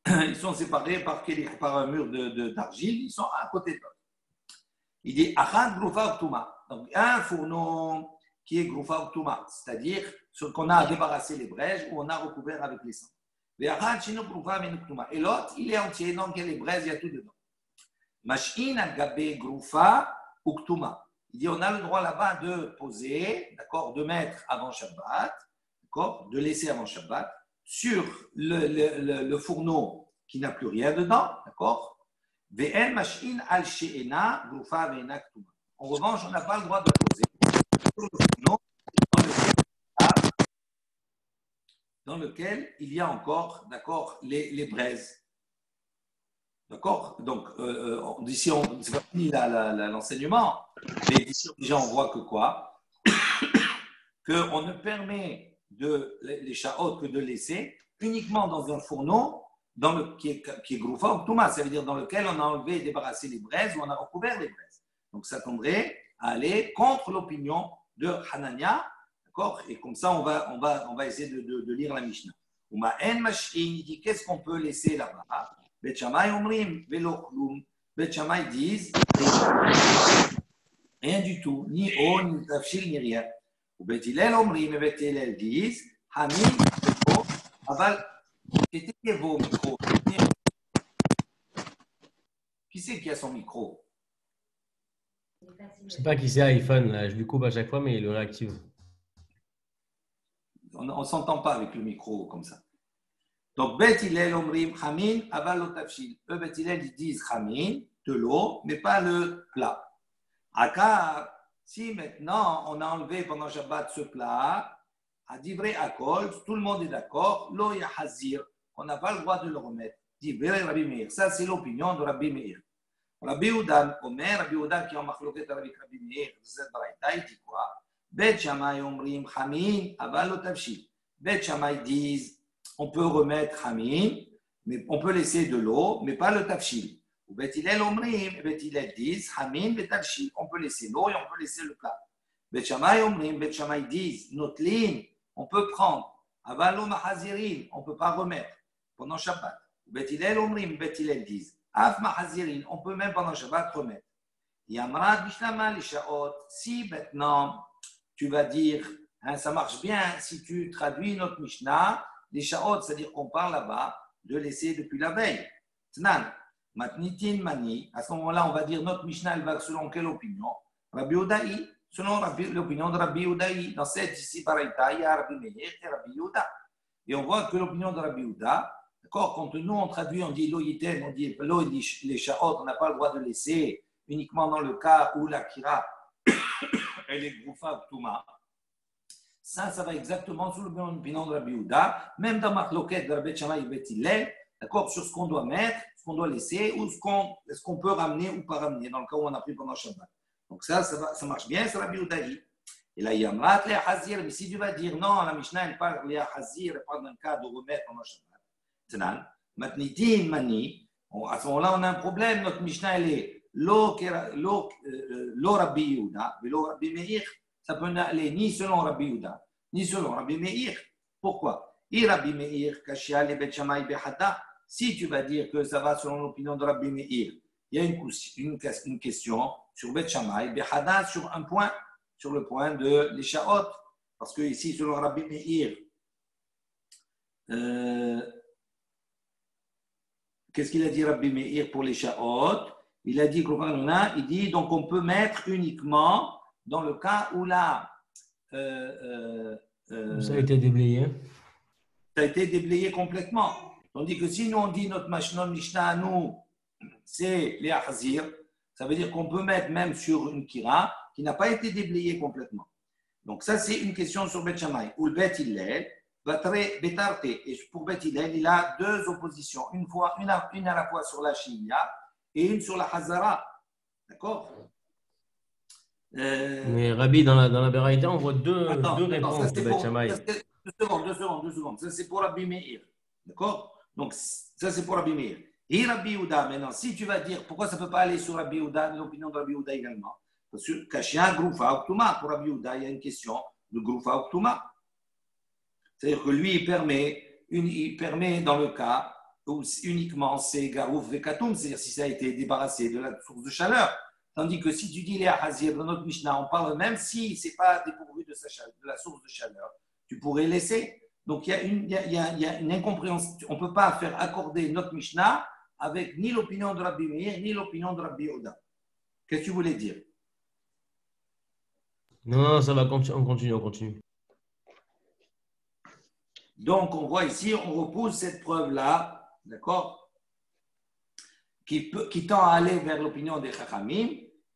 Ils sont séparés par un mur d'argile, ils sont à côté de l'autre. Il dit ahad grufa uktuma. Donc un fourneau qui est grufa uktuma, c'est-à-dire sur qu'on a débarrassé les brèches ou on a recouvert avec les cendres. Et l'autre, il est entier, donc il y a les braises, il y a tout dedans. Mashin al-gabe grufa uktuma. Il dit on a le droit là-bas de poser, d'accord, de mettre avant Shabbat, d'accord, de laisser avant Shabbat, sur le fourneau qui n'a plus rien dedans, d'accord. Ve'en mashin al-she'ena grufa ve'ena ktuma. En revanche, on n'a pas le droit de poser sur le fourneau dans lequel il y a encore, d'accord, les braises. D'accord? Donc, d'ici, c'est pas fini l'enseignement, mais d'ici, déjà, on voit que quoi? Qu'on ne permet les shaot que de laisser uniquement dans un fourneau qui est groufa ou touma, ça veut dire dans lequel on a enlevé et débarrassé les braises ou on a recouvert les braises. Donc, ça tendrait à aller contre l'opinion de Hanania. Et comme ça, on va essayer de lire la Mishnah. Il dit qu'est-ce qu'on peut laisser là-bas? Bet Shammai omrim velo klum. Bet Shammai disent rien du tout, ni eau, ni tafshil, ni rien. Ou Bet Hillel omrim et Bet Hillel disent hamim velo aval. Éteignez vos micros. Qui c'est qui a son micro? Je ne sais pas qui c'est iPhone. Je lui coupe à chaque fois, mais il le réactive. On ne s'entend pas avec le micro comme ça. Donc, Bet Hillel omrim chamin aval lo tafshil. Eux, Bet Hillel, ils disent chamin, de l'eau, mais pas le plat. Car si maintenant on a enlevé pendant Shabbat ce plat, à divrei akol, tout le monde est d'accord, lo yahazir, on n'a pas le droit de le remettre. Divrei Rabbi Meir. Ça, c'est l'opinion de Rabbi Meir. Rabbi Udan, Omer, Rabbi Udan qui est en machloket avec Rabbi Meir, cette braïta, il dit quoi? Bet Shammai omrim chamin aval lo tafshil. Bet Shammai disent on peut remettre chamin, mais on peut laisser de l'eau, mais pas le tafshil. Ou Bet Hillel omrim, Bet Hillel disent chamin bet tafshil. On peut laisser l'eau et on peut laisser le plat. Bet Shammai omrim, Bet Shammai disent notlin, on peut prendre aval lo mahazirin, on peut pas remettre pendant Shabbat. Bet Hillel omrim, Bet Hillel disent af mahazirin, on peut même pendant Shabbat remettre. Yamrat bishlama les shaot. Si maintenant tu vas dire, hein, ça marche bien si tu traduis notre Mishnah, les shaot, c'est-à-dire qu'on parle là-bas de laisser depuis la veille. Tnan, matnitin mani. À ce moment-là, on va dire notre Mishnah, elle va selon quelle opinion? Rabbi Udaï, selon l'opinion de Rabbi Udaï. Dans cette ici, Baraïta, il y a Rabbi Meir et Rabbi Yehuda. Et on voit que l'opinion de Rabbi Yehuda, d'accord, quand nous on traduit, on dit loïten, on dit les shaot, on n'a pas le droit de laisser uniquement dans le cas où la kira, elle est groufa ou touma. Ça va exactement sous l'opinion de Rabbi Yehuda, même dans Marloquet de Rabbi Shammai et Beth Hillel, d'accord, sur ce qu'on doit mettre, ce qu'on doit laisser, ou est-ce qu'on peut ramener ou pas ramener, dans le cas où on a pris pendant Shabbat. Donc ça marche bien, c'est Rabbi Yehuda. Et là, Yamrat, les Hazir, mais si tu vas dire non, la Mishnah, elle parle les Hazir, elle parle d'un cas de remettre pendant Shabbat. Tnan, matnitin mani, à ce moment-là, on a un problème, notre Mishnah, elle est lo Rabbi Yehuda, lo Rabbi Meir. Ça peut aller ni selon Rabbi Yehuda, ni selon Rabbi Meir. Pourquoi? Et Rabbi Meir, Kashia, le Bet Shammai, Behada. Si tu vas dire que ça va selon l'opinion de Rabbi Meir, il y a une question sur Bet Shammai, Behada, sur un point, sur le point de l'Ishaot. Parce que ici, selon Rabbi Meir, qu'est-ce qu'il a dit Rabbi Meir pour l'Ishaot? Il a dit, il dit, donc on peut mettre uniquement dans le cas où là, ça a été déblayé. Ça a été déblayé complètement. Tandis que si nous on dit notre Mishnah, nous, c'est les Hazir, ça veut dire qu'on peut mettre même sur une kira qui n'a pas été déblayée complètement. Donc ça, c'est une question sur Bet Shammai. Ou le Bet Hillel, Betarte. Et pour Bet Hillel, il a deux oppositions. Une à la fois sur la Shia et une sur la Hazara. D'accord? Mais Rabbi, dans la Beraïta, on voit deux réponses de Bet Shammai. Deux secondes. Ça, c'est pour Rabbi Meir. D'accord? Donc, ça, c'est pour Rabbi Meir. Et Rabbi Yehuda, maintenant, si tu vas dire pourquoi ça ne peut pas aller sur Rabbi Yehuda, l'opinion de Rabbi Yehuda également. Parce que Kashia, Groufa, Oktuma, pour Rabbi Yehuda, il y a une question de Groufa, Oktuma. C'est-à-dire que lui, il permet dans le cas où uniquement c'est Garouf Vekatum, c'est-à-dire si ça a été débarrassé de la source de chaleur. Tandis que si tu dis les Hazir dans notre Mishnah, on parle même si ce n'est pas dépourvu de la source de chaleur, tu pourrais laisser. Donc il y a une incompréhension. On ne peut pas faire accorder notre Mishnah avec ni l'opinion de Rabbi Meir, ni l'opinion de Rabbi Yehuda. Qu'est-ce que tu voulais dire? Non, ça va, on continue. Donc on voit ici, on repousse cette preuve-là, d'accord, qui tend à aller vers l'opinion des Chachamim.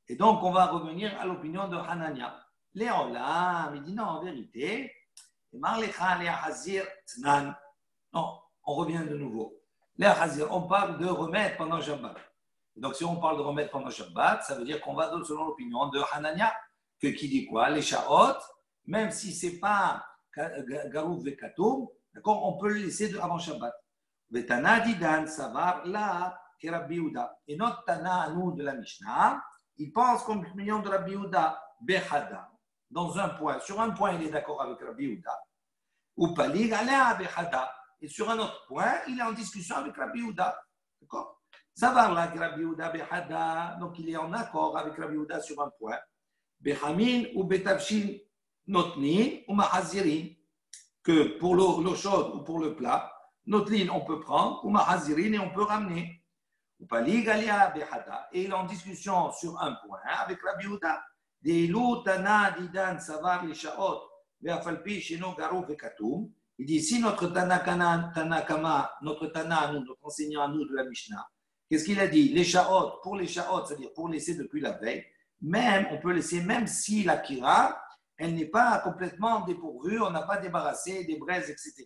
Et donc, on va revenir à l'opinion de Hanania. Léolam, il dit non, en vérité, non, on revient de nouveau. Les Hazir, on parle de remettre pendant Shabbat. Donc, si on parle de remettre pendant Shabbat, ça veut dire qu'on va selon l'opinion de Hanania, qui dit quoi? Les Shaot, même si ce n'est pas Garouf Vekatum, d'accord, on peut le laisser avant Shabbat. Vetana Didan, Savar, là, qui est Rabbi Yehuda. Et notre Tana, à nous, de la Mishnah, il pense comme l'opinion de Rabbi Yehuda, Bechada, dans un point. Sur un point, il est d'accord avec Rabbi Yehuda. Ou Palig, Alea Bechada. Et sur un autre point, il est en discussion avec Rabbi Yehuda. D'accord? Ça va là, Rabbi Yehuda Bechada. Donc, il est en accord avec Rabbi Yehuda sur un point. Bechamin ou Betavshin Notnin ou Mahazirin. Que pour l'eau chaude ou pour le plat, Notlin, on peut prendre, ou Mahazirin, et on peut ramener. Et il est en discussion sur un point avec Rabbi Yehuda. Il dit si notre Tanakama, notre Tana, notre enseignant à nous de la Mishnah, qu'est-ce qu'il a dit? Les Shaot, pour les Shaot, c'est-à-dire pour laisser depuis la veille, même, on peut laisser, même si la Kira, elle n'est pas complètement dépourvue, on n'a pas débarrassé des braises, etc.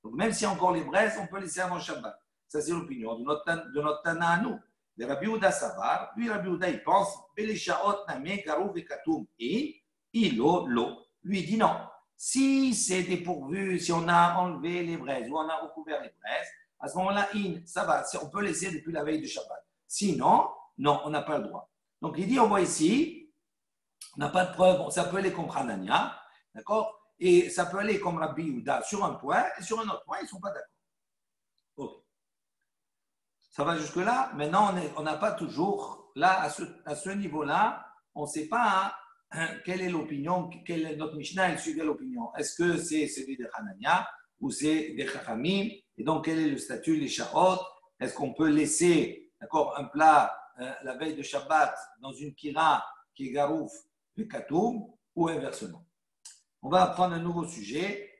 Donc même si encore les braises, on peut laisser avant Shabbat. Ça, c'est l'opinion de notre Tana à nous. Le Rabbi Yehuda Savar, lui, Rabbi Yehuda, il pense, Belishaot Name Garou Vekatum, et Ilo Lo. Lui, il dit non. Si c'est dépourvu, si on a enlevé les braises ou on a recouvert les braises, à ce moment-là, ça va, on peut laisser depuis la veille de Shabbat. Sinon, non, on n'a pas le droit. Donc, il dit, on voit ici, on n'a pas de preuve, ça peut aller comme Hanania, d'accord? Et ça peut aller comme Rabbi Yehuda sur un point, et sur un autre point, ils ne sont pas d'accord. Ok. Ça va jusque-là. Maintenant, on n'a pas toujours, là, à ce niveau-là, on ne sait pas quelle est l'opinion, quelle est notre Mishnah, elle suit quelle opinion. Est-ce que c'est celui de Hanania ou c'est des Chachamim? Et donc, quel est le statut des Sha'ot? Est-ce qu'on peut laisser un plat la veille de Shabbat dans une kira qui est garouf de katoum ou inversement? On va apprendre un nouveau sujet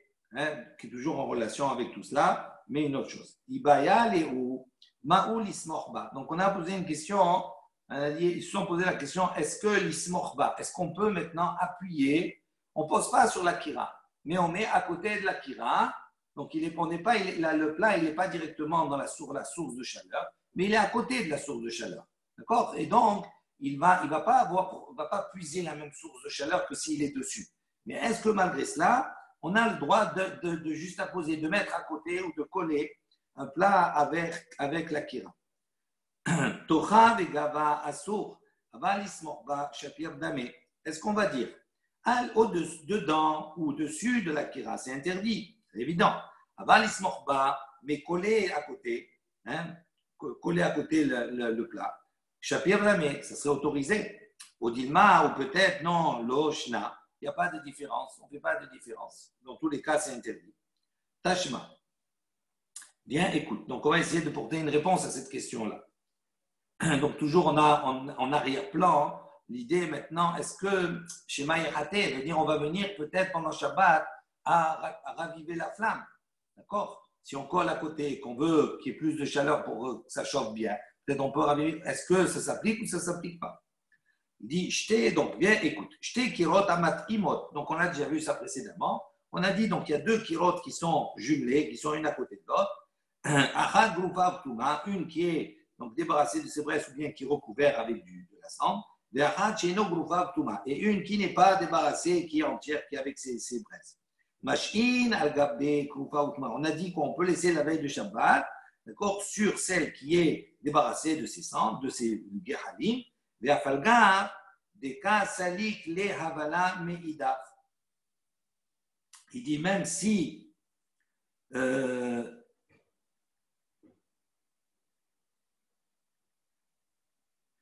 qui est toujours en relation avec tout cela, mais une autre chose. Ibaya le'u ma'u l'ismorba. Donc, on a posé une question. Ils se sont posé la question, est-ce que l'ismorba, est-ce qu'on peut maintenant appuyer? On ne pose pas sur la kira, mais on met à côté de la kira. Donc, le plat, il n'est pas directement la source de chaleur, mais il est à côté de la source de chaleur. D'accord? Et donc, il va pas puiser la même source de chaleur que s'il est dessus. Mais est-ce que malgré cela, on a le droit de juste apposer, de mettre à côté ou de coller un plat avec la kira? Tocha vegava asur, avalis morba shapir dame. Est-ce qu'on va dire dedans ou au-dessus de la kira? C'est interdit, c'est évident. Avalis morba, mais coller à côté, le plat. Shapir dame, ça serait autorisé. Odilma ou peut-être non, l'oshna. Il n'y a pas de différence, on ne fait pas de différence. Dans tous les cas, c'est interdit. Tashma. Bien, écoute. Donc, on va essayer de porter une réponse à cette question-là. Donc, toujours en arrière-plan, l'idée maintenant, est-ce que chez Maïraté, veut dire on va venir peut-être pendant Shabbat à raviver la flamme. D'accord? Si on colle à côté, qu'on veut qu'il y ait plus de chaleur pour que ça chauffe bien, peut-être on peut raviver. Est-ce que ça s'applique ou ça ne s'applique pas? Il dit, j'te, donc bien, écoute, j'te kirot amat imot. Donc, on a déjà vu ça précédemment. On a dit, donc, il y a deux kirotes qui sont jumelées, qui sont une à côté de l'autre. Achad grupav tuma, une qui est donc débarrassée de ses braises ou bien qui est recouverte avec de la cendre. Achad sheno grupav tuma. Et une qui n'est pas débarrassée, qui est entière, qui est avec ses braises. Mashin al gabbe grupav tuma. On a dit qu'on peut laisser la veille de Shabbat, d'accord, sur celle qui est débarrassée de ses cendres, de ses gehalim. Il dit même si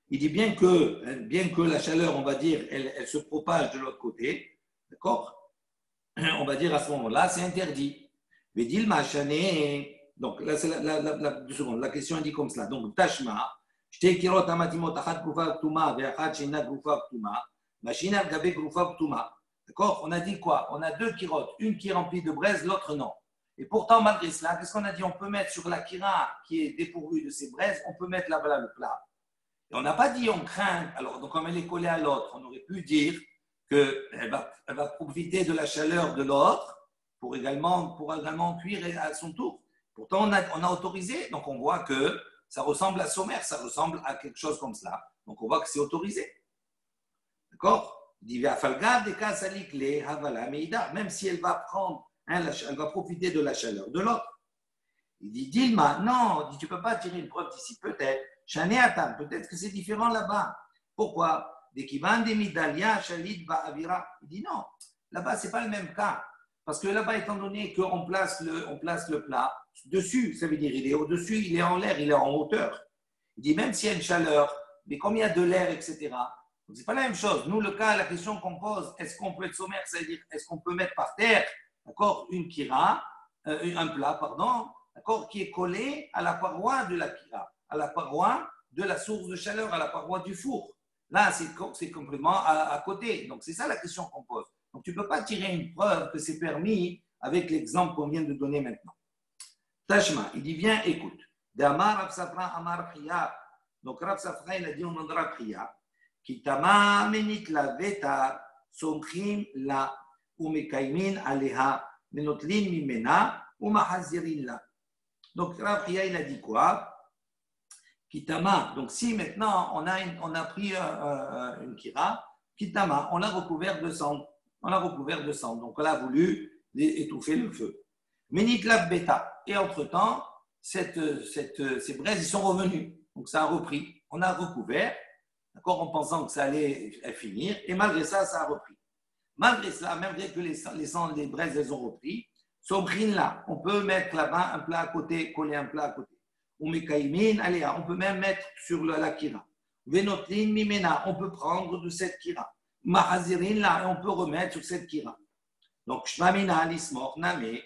il dit bien que la chaleur, on va dire, elle se propage de l'autre côté, d'accord? On va dire à ce moment-là, c'est interdit. Donc là, c'est la question dit comme cela. Donc, tashma. D'accord? On a dit quoi? On a deux kirotes, une qui est remplie de braise, l'autre non. Et pourtant, malgré cela, qu'est-ce qu'on a dit? On peut mettre sur la kira qui est dépourvue de ses braises, on peut mettre là-bas le plat. Et on n'a pas dit on craint. Alors, donc, comme elle est collée à l'autre, on aurait pu dire qu'elle va profiter de la chaleur de l'autre pour également cuire à son tour. Pourtant, on a autorisé, donc on voit que ça ressemble à sommaire, ça ressemble à quelque chose comme cela. Donc, on voit que c'est autorisé. D'accord? Il dit, même si elle va prendre, elle va profiter de la chaleur de l'autre. Il dit, Dilma, non, tu ne peux pas tirer une preuve d'ici, peut-être. Peut-être que c'est différent là-bas. Pourquoi? Il dit, non, là-bas, ce n'est pas le même cas. Parce que là-bas, étant donné qu'on place le plat dessus, ça veut dire il est au-dessus, il est en l'air, il est en hauteur. Il dit même s'il y a une chaleur, mais comme il y a de l'air, etc. Donc, ce n'est pas la même chose. Nous, la question qu'on pose, est-ce qu'on peut être sommaire, c'est-à-dire est-ce qu'on peut mettre par terre, d'accord, un plat, d'accord, qui est collé à la paroi de la kira, à la paroi de la source de chaleur, à la paroi du four. Là, c'est complètement à côté. Donc, c'est ça la question qu'on pose. Donc, tu ne peux pas tirer une preuve que c'est permis avec l'exemple qu'on vient de donner maintenant. Tashma, il dit, viens, écoute. D'Amar Rav Safra Amar Priya. Donc, Rav Safra, il a dit au nom de Rav Priya, Kitama menit la veta, somchim la, umekaimin aleha, menotlin mimena, umahazirin la. Donc, Rav Priya, il a dit quoi? Kitama. Donc, si maintenant, on a pris une kira, Kitama, on l'a recouvert de cendre. Donc, on a voulu étouffer le feu. Menit la beta. Et entre-temps, ces braises, ils sont revenus. Donc, ça a repris. On a recouvert, d'accord, en pensant que ça allait finir. Et malgré ça, ça a repris. Malgré cela, malgré que les braises, elles ont repris, sombrine là, on peut mettre là-bas un plat à côté, coller un plat à côté. ou mekaimin, allez, on peut même mettre sur la kira. Venotlin mimena, on peut prendre de cette kira. Mahazirin, là, et on peut remettre sur cette kira. Donc, shmamina, lismor, name.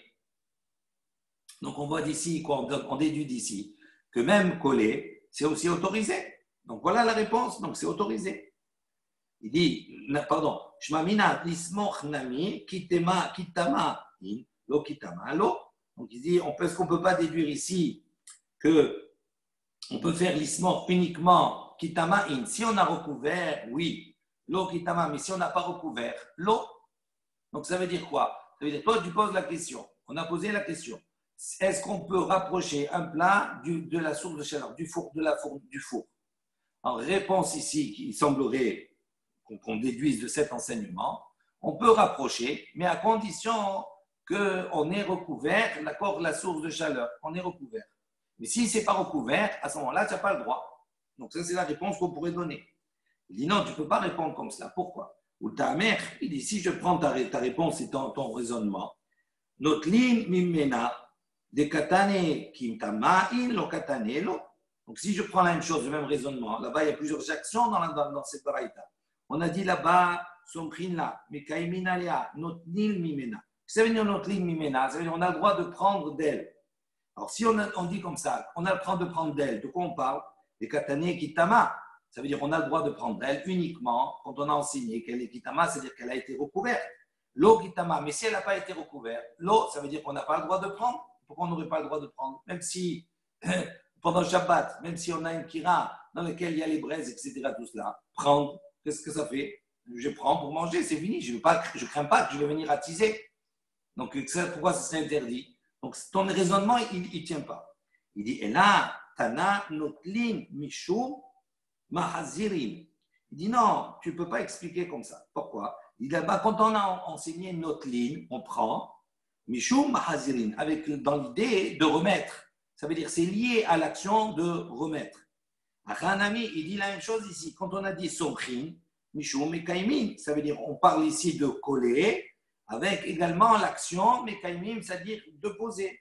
Donc, on voit d'ici, on déduit d'ici, que même coller, c'est aussi autorisé. Donc, voilà la réponse. Donc, c'est autorisé. Il dit, pardon, shmamina, lismor, nami, kitama, in, lo kitama, lo. Donc, il dit, est-ce qu'on ne peut pas déduire ici qu'on peut faire l'ismor uniquement kitama in? Si on a recouvert, oui, lo kitama, mais si on n'a pas recouvert, lo. Donc ça veut dire quoi? Ça veut dire, toi, tu poses la question. On a posé la question. Est-ce qu'on peut rapprocher un plat de la source de chaleur, du four, du four? En réponse ici, qui semblerait qu'on déduise de cet enseignement, on peut rapprocher, mais à condition qu'on ait recouvert, d'accord, la source de chaleur. On est recouvert. Mais si ce n'est pas recouvert, à ce moment-là, tu n'as pas le droit. Donc, ça, c'est la réponse qu'on pourrait donner. Il dit non, tu ne peux pas répondre comme cela. Pourquoi? Ou ta mère, il dit si je prends ta réponse et ton raisonnement, notre ligne mimena, de katane kimtama in lo katane lo. Donc, si je prends la même chose, le même raisonnement, là-bas, il y a plusieurs actions dans cette baraïta. On a dit là-bas, somkhin là, mekaimin alia, notre ligne mimena. Ça veut dire notre ligne mimena, ça veut dire on a le droit de prendre d'elle. Alors, si on dit comme ça, on a le droit de prendre d'elle, de quoi on parle? Les katane kitama. Ça veut dire qu'on a le droit de prendre d'elle uniquement quand on a enseigné qu'elle est kitama, c'est-à-dire qu'elle a été recouverte. L'eau kitama, mais si elle n'a pas été recouverte, l'eau, ça veut dire qu'on n'a pas le droit de prendre. Pourquoi on n'aurait pas le droit de prendre? Même si, pendant le Shabbat, même si on a une kira dans laquelle il y a les braises, etc., tout cela, prendre, qu'est-ce que ça fait? Je prends pour manger, c'est fini. Je ne crains pas que je vais venir attiser. Donc, pourquoi ça serait interdit? Donc, ton raisonnement, il ne tient pas. Il dit, et là, Tana notlin mishum mahazirin. Il dit, non, tu ne peux pas expliquer comme ça. Pourquoi? Il dit, là-bas, quand on a enseigné notlin, on prend mishum mahazirin, dans l'idée de remettre. Ça veut dire, c'est lié à l'action de remettre. Achanami, il dit la même chose ici. Quand on a dit somchin, mishum mekaimin, ça veut dire, on parle ici de coller, avec également l'action mekaimim, c'est-à-dire de poser.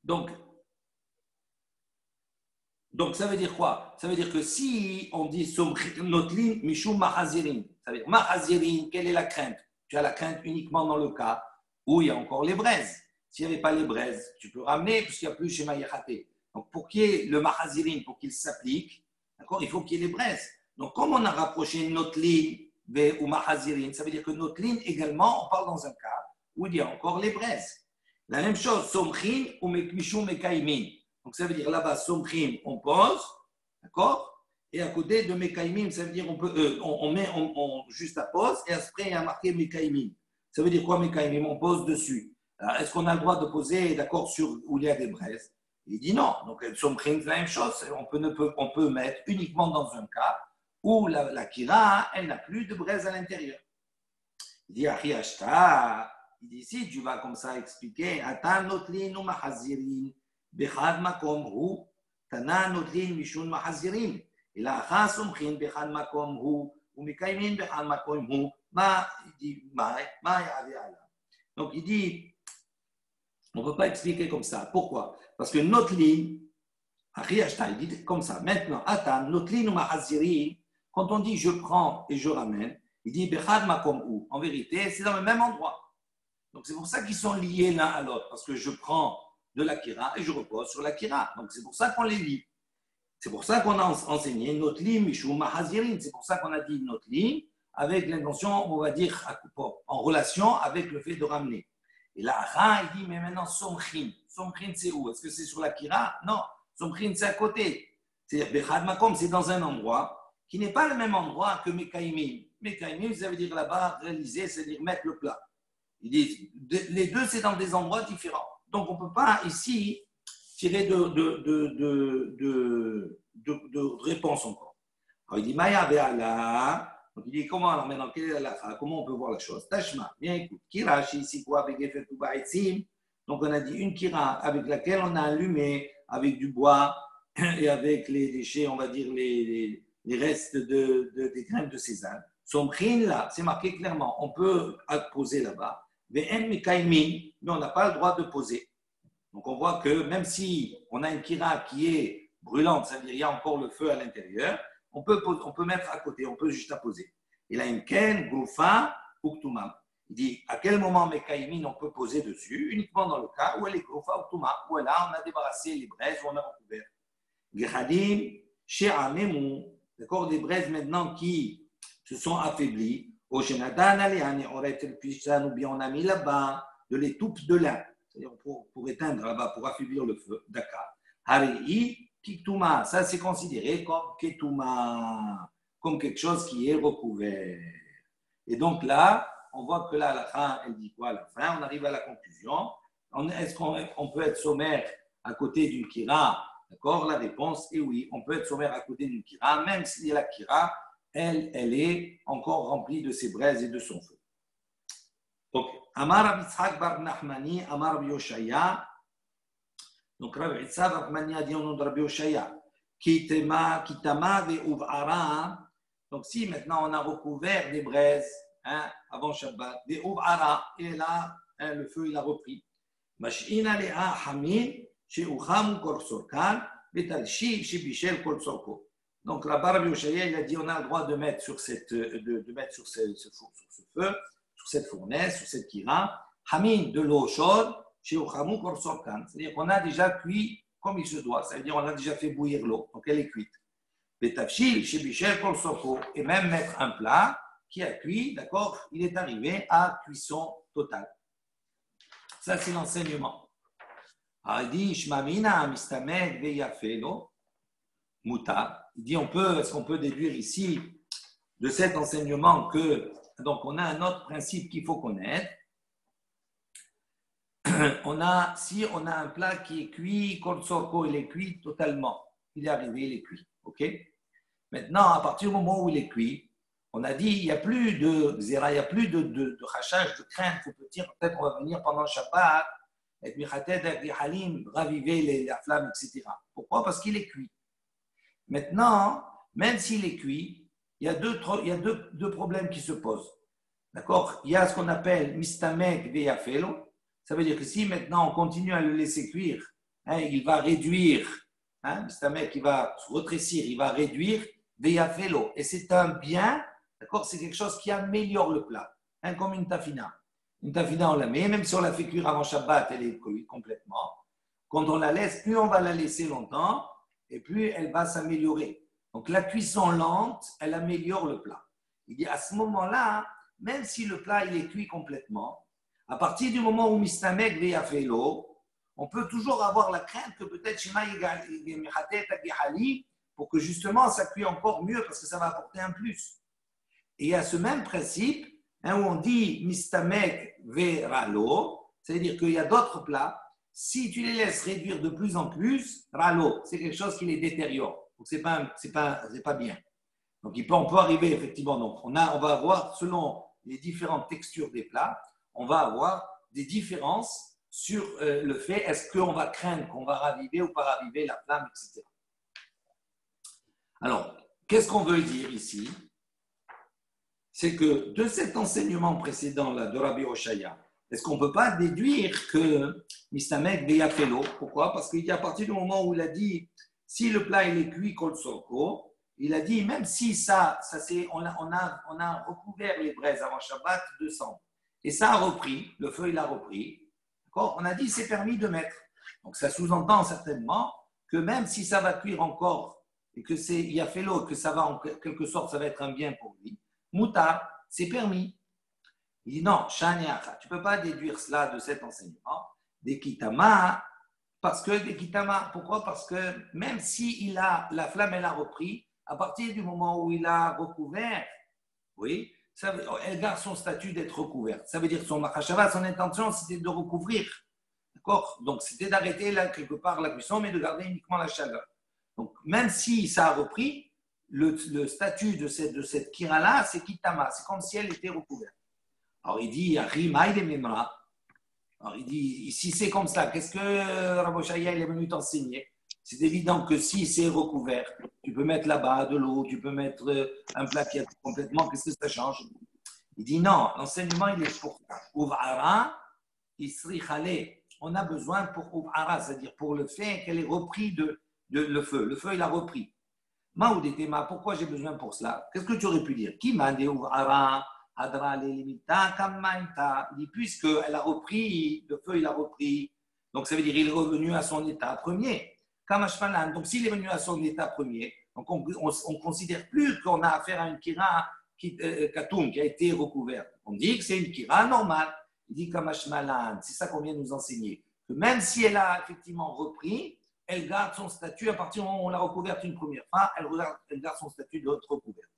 Donc, ça veut dire quoi? Ça veut dire que si on dit notlin mishum mahazirin, ça veut dire mahazirin, quelle est la crainte? Tu as la crainte uniquement dans le cas où il y a encore les braises. S'il n'y avait pas les braises, tu peux ramener puisqu'il n'y a plus chez Maïachate. Donc, pour qu'il y ait le mahazirin, pour qu'il s'applique, d'accord, il faut qu'il y ait les braises. Donc, comme on a rapproché notlin ou mahazirin, ça veut dire que notlin également, on parle dans un cas où il y a encore les braises. La même chose, somchin ou mishum mekaimin. Donc, ça veut dire là-bas, somchin, on pose, d'accord? Et à côté de mekaimim, ça veut dire on met juste la pose et après, il y a marqué mekaimim. Ça veut dire quoi mekaimim? On pose dessus. Alors, est-ce qu'on a le droit de poser, d'accord, sur où il y a des braises? Il dit non. Donc, somchin, c'est la même chose. On peut mettre uniquement dans un cas où la kira, elle n'a plus de braise à l'intérieur. Il dit, Achiashta, il dit, si tu vas comme ça expliquer, Atan notlin ou mahazirin, bechad makom hu, Tana notlin mishun mahazirin, et là, Cha somchin bechad makom hu, ou mekaimin bechad makom hu, il dit, ma ya'ave ala. Donc, il dit, on ne peut pas expliquer comme ça. Pourquoi? Parce que notlin, Achiashta, il dit comme ça. Maintenant, Atan notlin ou mahazirin, quand on dit je prends et je ramène, il dit bechad makom hu. En vérité, c'est dans le même endroit. Donc c'est pour ça qu'ils sont liés l'un à l'autre, parce que je prends de la kira et je repose sur la kira. Donc c'est pour ça qu'on les lie. C'est pour ça qu'on a enseigné notli mishum mahazirin. C'est pour ça qu'on a dit notli avec l'intention, on va dire, en relation avec le fait de ramener. Et là, il dit mais maintenant somchin. Somchin c'est où? Est-ce que c'est sur la kira? Non. Somchin c'est à côté. C'est-à-dire bechad makom, c'est dans un endroit qui n'est pas le même endroit que Mekaimim. Mekaimim, ça veut dire là-bas, réaliser, c'est-à-dire mettre le plat. Ils disent, les deux, c'est dans des endroits différents. Donc, on ne peut pas ici tirer de réponse encore. Alors, il dit, Maya ve'ala. Donc, il dit, comment, alors maintenant, quelle est la comment on peut voir la chose? Tashma, bien écoute. Kirashi, ici, quoi, avec effet ou ba'itzim. Donc, on a dit une kira avec laquelle on a allumé avec du bois et avec les déchets, on va dire, les restes des graines de sésame. Somchin là, c'est marqué clairement, on peut poser là-bas. Mais on n'a pas le droit de poser. Donc on voit que même si on a une kira qui est brûlante, ça veut dire qu'il y a encore le feu à l'intérieur, on peut mettre à côté, on peut juste poser. Il a une ken, goufa, uktuma. Il dit à quel moment Mekaïmin on peut poser dessus, uniquement dans le cas où elle est goufa, uktuma, où là on a débarrassé les braises, où on a recouvert. Gehadim, she'amemu, d'accord, des braises maintenant qui se sont affaiblies. Au Shenadan, on aurait été puissant ou bien on a mis là-bas de l'étoupe de lin, c'est-à-dire pour éteindre là-bas, pour affaiblir le feu. D'accord. Hari, Kituma, ça c'est considéré comme Ketuma, comme quelque chose qui est recouvert. Et donc là, on voit que là, à la fin, elle dit quoi à la fin? On arrive à la conclusion. Est-ce qu'on peut être sommaire à côté d'une kira? D'accord? La réponse est oui. On peut être sommaire à côté d'une kira, même si la kira, elle est encore remplie de ses braises et de son feu. Donc, Amar Rabbi Yitzhak bar Nachmani, Amar Rabbi Yoshaya. Donc, Rabbi Yitzhak bar Nachmani a dit au nom de Rabbi Yoshaya, Kitama ve uv'ara. Donc, si maintenant on a recouvert des braises avant Shabbat, des uv'ara, et là, le feu il a repris. Mash'ina le'a hamin, she'ucham kol sorkan, betalshi shebishel kol sorko. Donc, la Rabbi Yoshaya, il a dit on a le droit de mettre sur, ce feu, sur cette fournaise, sur cette kira, hamin, de l'eau chaude, chez Uchamu Korsorkan. C'est-à-dire qu'on a déjà cuit comme il se doit. Ça veut dire qu'on a déjà fait bouillir l'eau, donc elle est cuite. Betafshil, chez Bichel Korsoko. Et même mettre un plat qui a cuit, d'accord, il est arrivé à cuisson totale. Ça, c'est l'enseignement. Alors, il dit Shmamina, Mistamed, Veyafelo, Muta. Il dit est-ce qu'on peut déduire ici de cet enseignement que, donc on a un autre principe qu'il faut connaître. Si on a un plat qui est cuit, Korsorko, il est cuit totalement. Il est arrivé, il est cuit. Ok? Maintenant, à partir du moment où il est cuit, on a dit, il n'y a plus de zera, il n'y a plus de rachage, de crainte. Il faut dire, peut-être on va venir pendant le Shabbat, avec Michated, avec les halim, raviver la flamme, etc. Pourquoi? Parce qu'il est cuit. Maintenant, même s'il est cuit, il y a deux problèmes qui se posent. D'accord? Il y a ce qu'on appelle mistamek veyafelo. Ça veut dire que si maintenant on continue à le laisser cuire, il va réduire, mistamek, il va se rétrécir, il va réduire veyafelo. Et c'est un bien, d'accord? C'est quelque chose qui améliore le plat, comme une tafina. Une tafina, on la met, même si on la fait cuire avant Shabbat, elle est cuite complètement. Quand on la laisse, plus on va la laisser longtemps, et plus elle va s'améliorer. Donc la cuisson lente, elle améliore le plat. Il dit à ce moment-là, même si le plat il est cuit complètement, à partir du moment où Mistamek veyafelo, on peut toujours avoir la crainte que peut-être Shema Yigahatet Agihali, pour que justement ça cuit encore mieux parce que ça va apporter un plus. Et il y a ce même principe où on dit Mistamek veralo, c'est-à-dire qu'il y a d'autres plats. Si tu les laisses réduire de plus en plus, ralo, c'est quelque chose qui les détériore. Donc, c'est pas bien. Donc, on peut arriver effectivement. Donc, on va avoir, selon les différentes textures des plats, on va avoir des différences sur le fait est-ce qu'on va craindre qu'on va raviver ou pas raviver la flamme, etc. Alors, qu'est-ce qu'on veut dire ici? C'est que de cet enseignement précédent là, de Rabbi Oshaya, est-ce qu'on ne peut pas déduire que Mistamek veyafelo? Pourquoi? Parce qu'il dit à partir du moment où il a dit si le plat il est cuit kol sorko, il a dit même si on a recouvert les braises avant Shabbat de sang et ça a repris, le feu il a repris, d'accord? On a dit c'est permis de mettre. Donc ça sous-entend certainement que même si ça va cuire encore et que c'est yafelo, que ça va en quelque sorte ça va être un bien pour lui, moutar, c'est permis. Il dit non, Shaniacha, tu ne peux pas déduire cela de cet enseignement. Des kitama, pourquoi? Parce que même si la flamme elle a repris, à partir du moment où il a recouvert, oui, elle garde son statut d'être recouverte. Ça veut dire que son machashava, son intention, c'était de recouvrir. D'accord? Donc c'était d'arrêter là quelque part la cuisson, mais de garder uniquement la chaleur. Donc même si ça a repris, le statut de cette kira-là, c'est kitama, c'est comme si elle était recouverte. Alors il dit, alors il dit, si c'est comme ça, qu'est-ce que Rabbi Oshaya est venu t'enseigner? C'est évident que si c'est recouvert, tu peux mettre là-bas de l'eau, tu peux mettre un plat qui est complètement, qu'est-ce que ça change? Il dit non, l'enseignement il est pour ça. Uv'ara, isri chale, on a besoin pour Ouv'ara, c'est-à-dire pour le fait qu'elle ait repris de le feu. Le feu, il a repris. Maoudetema, pourquoi j'ai besoin pour cela? Qu'est-ce que tu aurais pu dire? Qui m'a dit Ouv'ara, Adra Lelimita, Kamaita? Il dit, puisqu'elle a repris, le feu, il a repris. Donc, ça veut dire qu'il est revenu à son état premier. Kamashmalan. Donc, s'il est venu à son état premier, donc on ne considère plus qu'on a affaire à une kira katoum qui a été recouverte. On dit que c'est une kira normale. Il dit Kamashmalan. C'est ça qu'on vient de nous enseigner. Que même si elle a effectivement repris, elle garde son statut à partir du moment où on l'a recouverte une première fois, elle garde son statut de recouverte.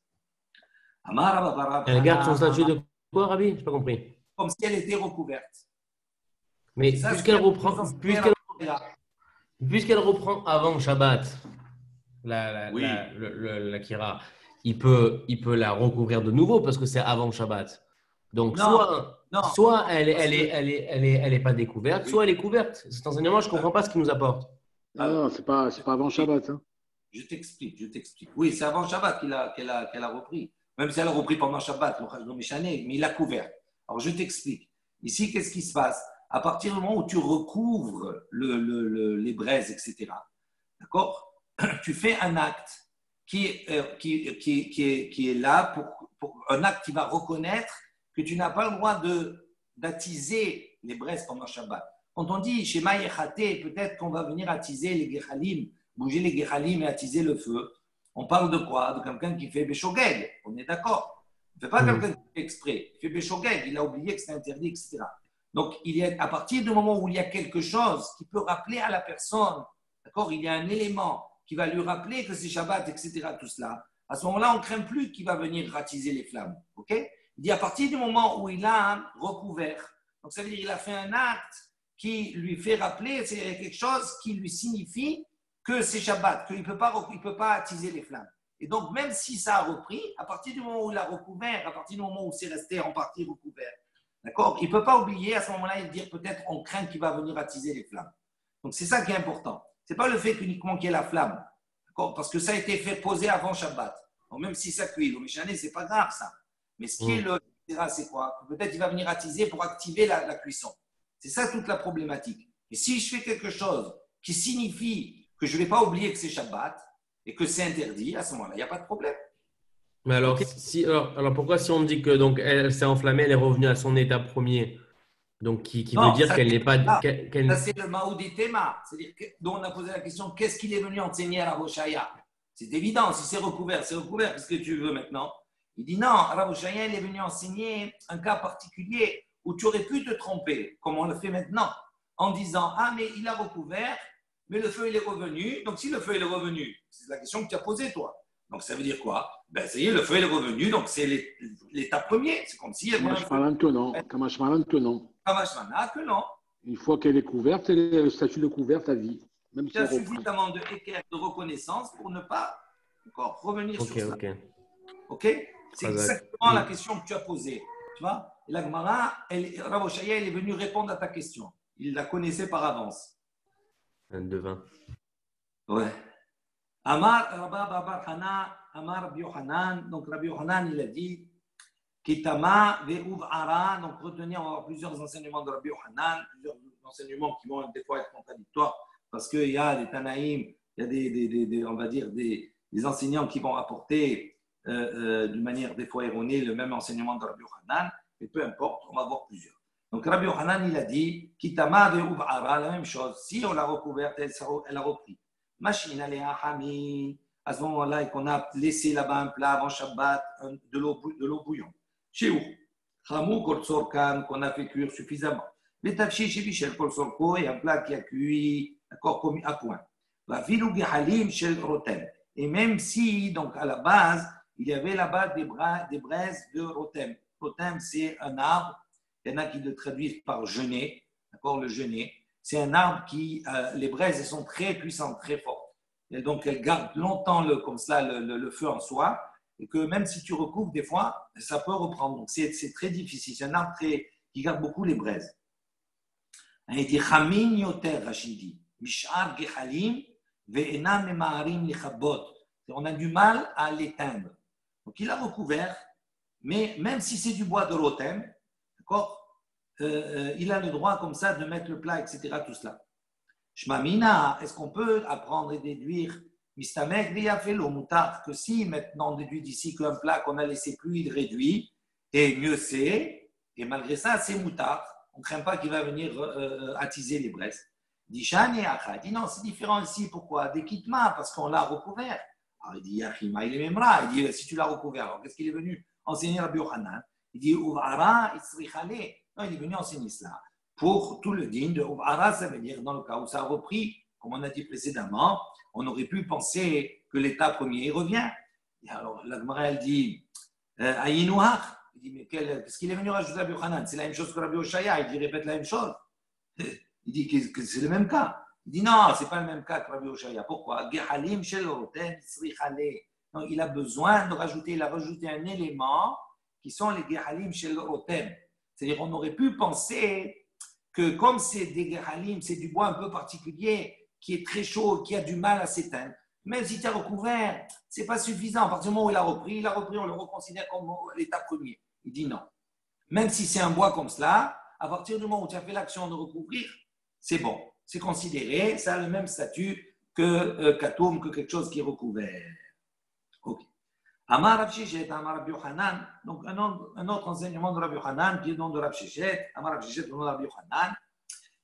Elle garde son statut de quoi, Rabbi? Je n'ai pas compris. Comme si elle était recouverte. Mais puisqu'elle reprend avant Shabbat, la Kira, il peut la recouvrir de nouveau parce que c'est avant Shabbat. Donc, soit elle est pas découverte, soit elle est couverte. Cet enseignement, je ne comprends pas ce qu'il nous apporte. Non, c'est pas avant Shabbat. Hein. Je t'explique. Oui, c'est avant Shabbat qu'elle a repris. Même si elle a repris pendant Shabbat, mais il l'a couvert. Alors, je t'explique. Ici, qu'est-ce qui se passe? À partir du moment où tu recouvres les braises, etc., d'accord? Tu fais un acte qui est là pour un acte qui va reconnaître que tu n'as pas le droit d'attiser les braises pendant Shabbat. Quand on dit chez Maïechate, peut-être qu'on va venir attiser les gechalim, bouger les gechalim et attiser le feu. On parle de quoi? De quelqu'un qui fait béchogeg. On est d'accord. Il ne fait pas quelqu'un qui fait exprès. Il fait béchogeg. Il a oublié que c'est interdit, etc. Donc, à partir du moment où il y a quelque chose qui peut rappeler à la personne, d'accord, il y a un élément qui va lui rappeler que c'est Shabbat, etc., tout cela, à ce moment-là, on ne craint plus qu'il va venir attiser les flammes. Ok? Il dit à partir du moment où il a recouvert, donc ça veut dire qu'il a fait un acte qui lui fait rappeler, c'est quelque chose qui lui signifie que c'est Shabbat, qu'il ne peut pas attiser les flammes. Et donc, même si ça a repris, à partir du moment où il a recouvert, à partir du moment où c'est resté en partie recouvert, d'accord, il ne peut pas oublier à ce moment-là et dire peut-être on craint qu'il va venir attiser les flammes. Donc, c'est ça qui est important. Ce n'est pas le fait uniquement qu'il y ait la flamme, d'accord, parce que ça a été fait poser avant Shabbat. Donc, même si ça cuit, le méchané, ce n'est pas grave ça. Mais ce qui est c'est quoi? Peut-être qu'il va venir attiser pour activer la cuisson. C'est ça toute la problématique. Et si je fais quelque chose qui signifie que je ne vais pas oublier que c'est Shabbat et que c'est interdit, à ce moment-là, il n'y a pas de problème. Mais alors, alors pourquoi si on dit que donc elle s'est enflammée, elle est revenue à son état premier, donc qui veut dire qu'elle n'est pas… Ça, c'est le Maoudi Tema. C'est-à-dire dont on a posé la question, qu'est-ce qu'il est venu enseigner à la Roshaya? C'est évident, si c'est recouvert, qu'est-ce que tu veux maintenant? Il dit non, Rav Oshaya, il est venu enseigner un cas particulier où tu aurais pu te tromper, comme on le fait maintenant, en disant « Ah, mais il a recouvert, mais le feu, il est revenu. » Donc, si le feu, il est revenu, c'est la question que tu as posée, toi. Donc, ça veut dire quoi? Ben, ça y est, le feu, il est revenu, donc c'est l'état premier. C'est comme s'il y avait un feu. Kamashmalan que non. Kamashmalan que non. Une fois qu'elle est couverte, elle est le statut de couverte à vie. Même tu as suffisamment de reconnaissance pour ne pas encore revenir sur ça. OK? C'est exactement la question que tu as posée. Tu vois? Et la Gemara, Rav Oshaya, il est venu répondre à ta question. Il la connaissait par avance. Un devin. Ouais. Amar Rabba Babar Hana, Amar Rabbi Yohanan. Donc Rabbi Yohanan, il a dit Kitama ve'uv'ara. Donc retenez, on va avoir plusieurs enseignements de Rabbi Yohanan, plusieurs enseignements qui vont des fois être contradictoires parce qu'il y a des Tanaïm, il y a des on va dire des enseignants qui vont rapporter d'une manière des fois erronée le même enseignement de Rabbi Yohanan, mais peu importe, on va voir plusieurs. Donc Rabbi Yohanan, il a dit Kitama ve'uv'ara, la même chose. Si on l'a recouverte, elle a repris. Machine aléa hami, à ce moment-là, et qu'on a laissé là-bas un plat avant Shabbat, de l'eau bouillante. Chez où Hamou kol sorkan, qu'on a fait cuire suffisamment. Les tafshi chez Michel kol sorko, et un plat qui a cuit, d'accord, commis à point. La filou gehalim shel rotem. Et même si, donc à la base, il y avait là-bas des braises de rotem. Rotem, c'est un arbre, il y en a qui le traduisent par genêt, d'accord, le genêt. C'est un arbre qui, les braises, elles sont très puissantes, très fortes. Et donc, elles gardent longtemps comme ça le feu en soi. Et que même si tu recouvres des fois, ça peut reprendre. Donc, c'est très difficile. C'est un arbre qui garde beaucoup les braises. Il dit Chamin yoter, Rachidi, Mishar gechalim, ve'ena memaharim lichabot. On a du mal à l'éteindre. Donc, il a recouvert, mais même si c'est du bois de rotem, d'accord, il a le droit comme ça de mettre le plat, etc. Tout cela. Shmamina, est-ce qu'on peut apprendre et déduire Mistamek veyafelo mutar, que si maintenant on déduit d'ici qu'un plat qu'on a laissé plus, il réduit, et mieux c'est, et malgré ça, c'est mutar. On ne craint pas qu'il va venir attiser les braises. Dit Shani Akha, dit non, c'est différent ici. Pourquoi? Des kitma, parce qu'on l'a recouvert. Alors il dit Yachima, il est memra. Il dit si tu l'as recouvert, alors qu'est-ce qu'il est venu enseigner Rabbi Yochanan? Il dit Uvara Isrichale. Non, il est venu enseigner cela. Pour tout le din de Uvara, ça veut dire dans le cas où ça a repris, comme on a dit précédemment, on aurait pu penser que l'état premier revient. Et alors la Gemara, elle dit Aïnouach. Il dit mais qu'est-ce qu'il est venu rajouter Rabbi Yochanan? C'est la même chose que Rabbi Oshaya. Il dit répète la même chose. Il dit que c'est le même cas. Il dit non, ce n'est pas le même cas que Rabbi Oshaya. Pourquoi? Gehalim shel roten srichale. Donc il a besoin de rajouter, il a rajouté un élément qui sont les gehalim shel roten. C'est-à-dire on aurait pu penser que comme c'est des gehalim, c'est du bois un peu particulier, qui est très chaud, qui a du mal à s'éteindre, même si tu as recouvert, ce n'est pas suffisant. À partir du moment où il a repris, on le reconsidère comme l'état premier. Il dit non. Même si c'est un bois comme cela, à partir du moment où tu as fait l'action de recouvrir, c'est bon. C'est considéré, ça a le même statut que katoum, que quelque chose qui est recouvert. Ok. Amar Rav Sheshet, Amar Rabbi Yochanan. Donc un autre enseignement de Rabbi Yochanan, qui est le nom de Rav Sheshet. Amar Rav Sheshet, le nom de Rabbi Yochanan.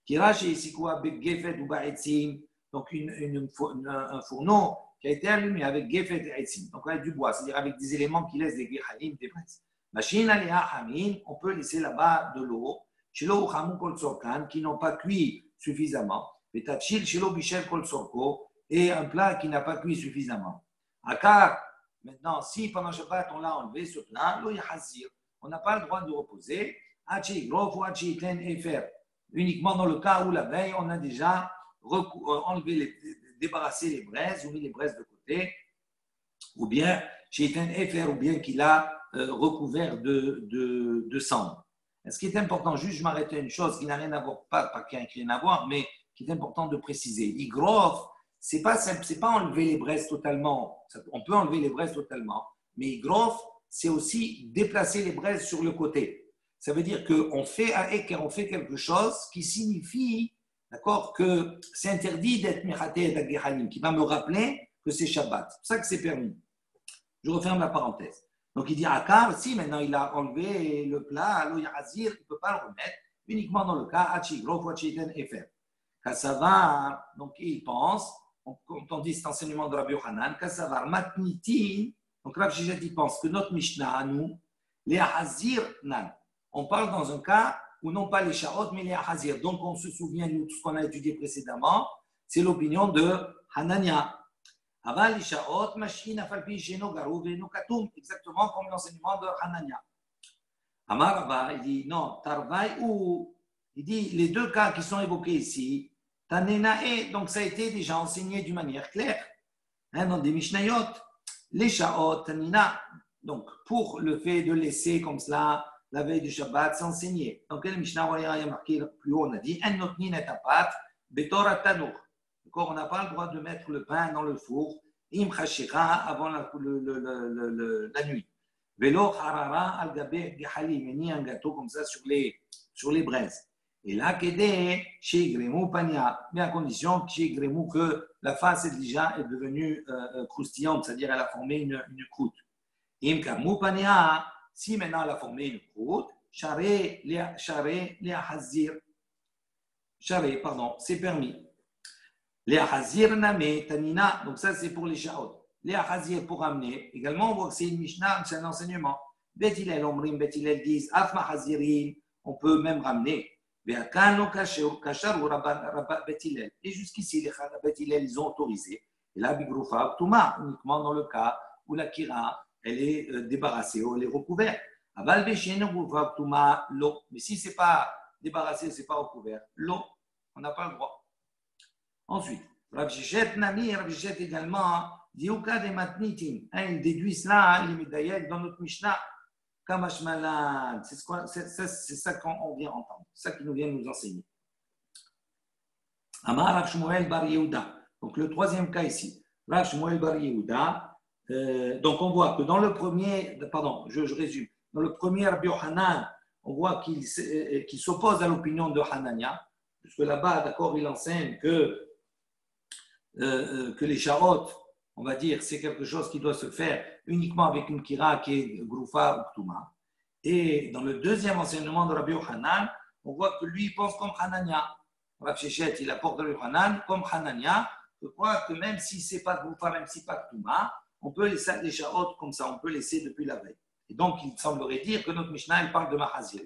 Qui rache ici quoi avec Gefet ou Ba'etzim. Donc un fourneau qui a été allumé avec Gefet et Etzim. Donc avec du bois, c'est-à-dire avec des éléments qui laissent des Gehalim, des braises. Machine aléa Hamin, on peut laisser là-bas de l'eau. Shelo Hamou Kol Sorkan, qui n'ont pas cuit suffisamment. Betachil Shelo Bichel Kol Sorko, et un plat qui n'a pas cuit suffisamment. Akar, maintenant, si pendant Shabbat on l'a enlevé ce plat, lo yahazir, on n'a pas le droit de reposer. Hachi Grof ou Hachi Ten Efer. Uniquement dans le cas où la veille on a déjà enlevé, débarrassé les braises ou mis les braises de côté, ou bien chez Ten Efer, ou bien qu'il a recouvert de cendre. Ce qui est important, juste je m'arrête à une chose qui n'a rien à voir, pas qui n'a rien à voir, mais qui est important de préciser. Igrof, c'est pas enlever les braises totalement. On peut enlever les braises totalement, mais igrof, c'est aussi déplacer les braises sur le côté. Ça veut dire qu'on fait à Eker, on fait quelque chose qui signifie, d'accord, que c'est interdit d'être Mechaté et d'Agéhanim, qui va me rappeler que c'est Shabbat. C'est pour ça que c'est permis. Je referme la parenthèse. Donc il dit Akar, si maintenant il a enlevé le plat, lo yahazir, il ne peut pas le remettre, uniquement dans le cas Hachi Grof ou Hachi Ten Efer. Kassavar, donc il pense, quand on dit cet enseignement de Rabbi Yochanan, Kassavar matnitin, donc Rav Sheshet il pense que notre Mishnah à nous, les Ahazir nan. On parle dans un cas où non pas les Shaot, mais les Ahazir. Donc on se souvient de tout ce qu'on a étudié précédemment, c'est l'opinion de Hanania. Aval Shaot, Mashin, Afalpi, Sheno, Garou, Veno, Katoum, exactement comme l'enseignement de Hanania. Amar Abba, il dit non, Tarvaï ou, il dit les deux cas qui sont évoqués ici, Tanenae, donc ça a été déjà enseigné d'une manière claire, dans des Mishnayot, les Shaot, Tanina, donc pour le fait de laisser comme cela la veille du Shabbat s'enseigner. Donc le Mishnah, il y a marqué plus haut, on a dit, En notnin et tapat, betor atanour. D'accord, on n'a pas le droit de mettre le pain dans le four, im chashira, avant la nuit. Velo harara al gabe gehalim, ni un gâteau comme ça sur les braises. Et là, Kedé, chez Gremou Pania, mais à condition chez Gremou que la face est déjà devenue croustillante, c'est-à-dire elle a formé une croûte. Im Kamou Pania, si maintenant elle a formé une croûte, charé, hazir. Charé, pardon, c'est permis. Les hazir name tanina, donc ça c'est pour les shaot. Les hazir pour amener. Également, on voit que c'est une Mishnah, c'est un enseignement. Bet Hillel omrim, Bet Hillel disent, afma hazirim, on peut même ramener. Et jusqu'ici, les Bet Hillel, ils ont autorisé. Et là, Bigroufa, Touma, uniquement dans le cas où la Kira, elle est débarrassée ou elle est recouverte. Aval Beshien, Bigroufa, Touma, l'eau. Mais si ce n'est pas débarrassé, ce n'est pas recouvert, l'eau, on n'a pas le droit. Ensuite, Rav Sheshet Nami, Rav Sheshet également, Diouka de Matnitin, il déduit cela, il met d'ailleurs dans notre Mishnah, Kamashmalan, c'est ça qu'on vient entendre, c'est ça qui nous vient nous enseigner. Amar Rav Shmuel Bar Yehuda, donc le troisième cas ici, Rav Shmuel Bar Yehuda, donc on voit que dans le premier, pardon, je résume, dans le premier Rabbi Yochanan, on voit qu'il s'oppose à l'opinion de Hanania, puisque là-bas, d'accord, il enseigne que les charot, on va dire, c'est quelque chose qui doit se faire uniquement avec une kira qui est groufa ou ktouma. Et dans le deuxième enseignement de Rabbi Yochanan, on voit que lui, il pense comme Hanania. Rav Shechet, il apporte Rabbi Yochanan comme Hanania. Je crois que même si ce n'est pas groufa, même si ce n'est pas ktouma, on peut laisser les charot comme ça, on peut laisser depuis la veille. Et donc, il semblerait dire que notre Mishnah, il parle de Mahazir.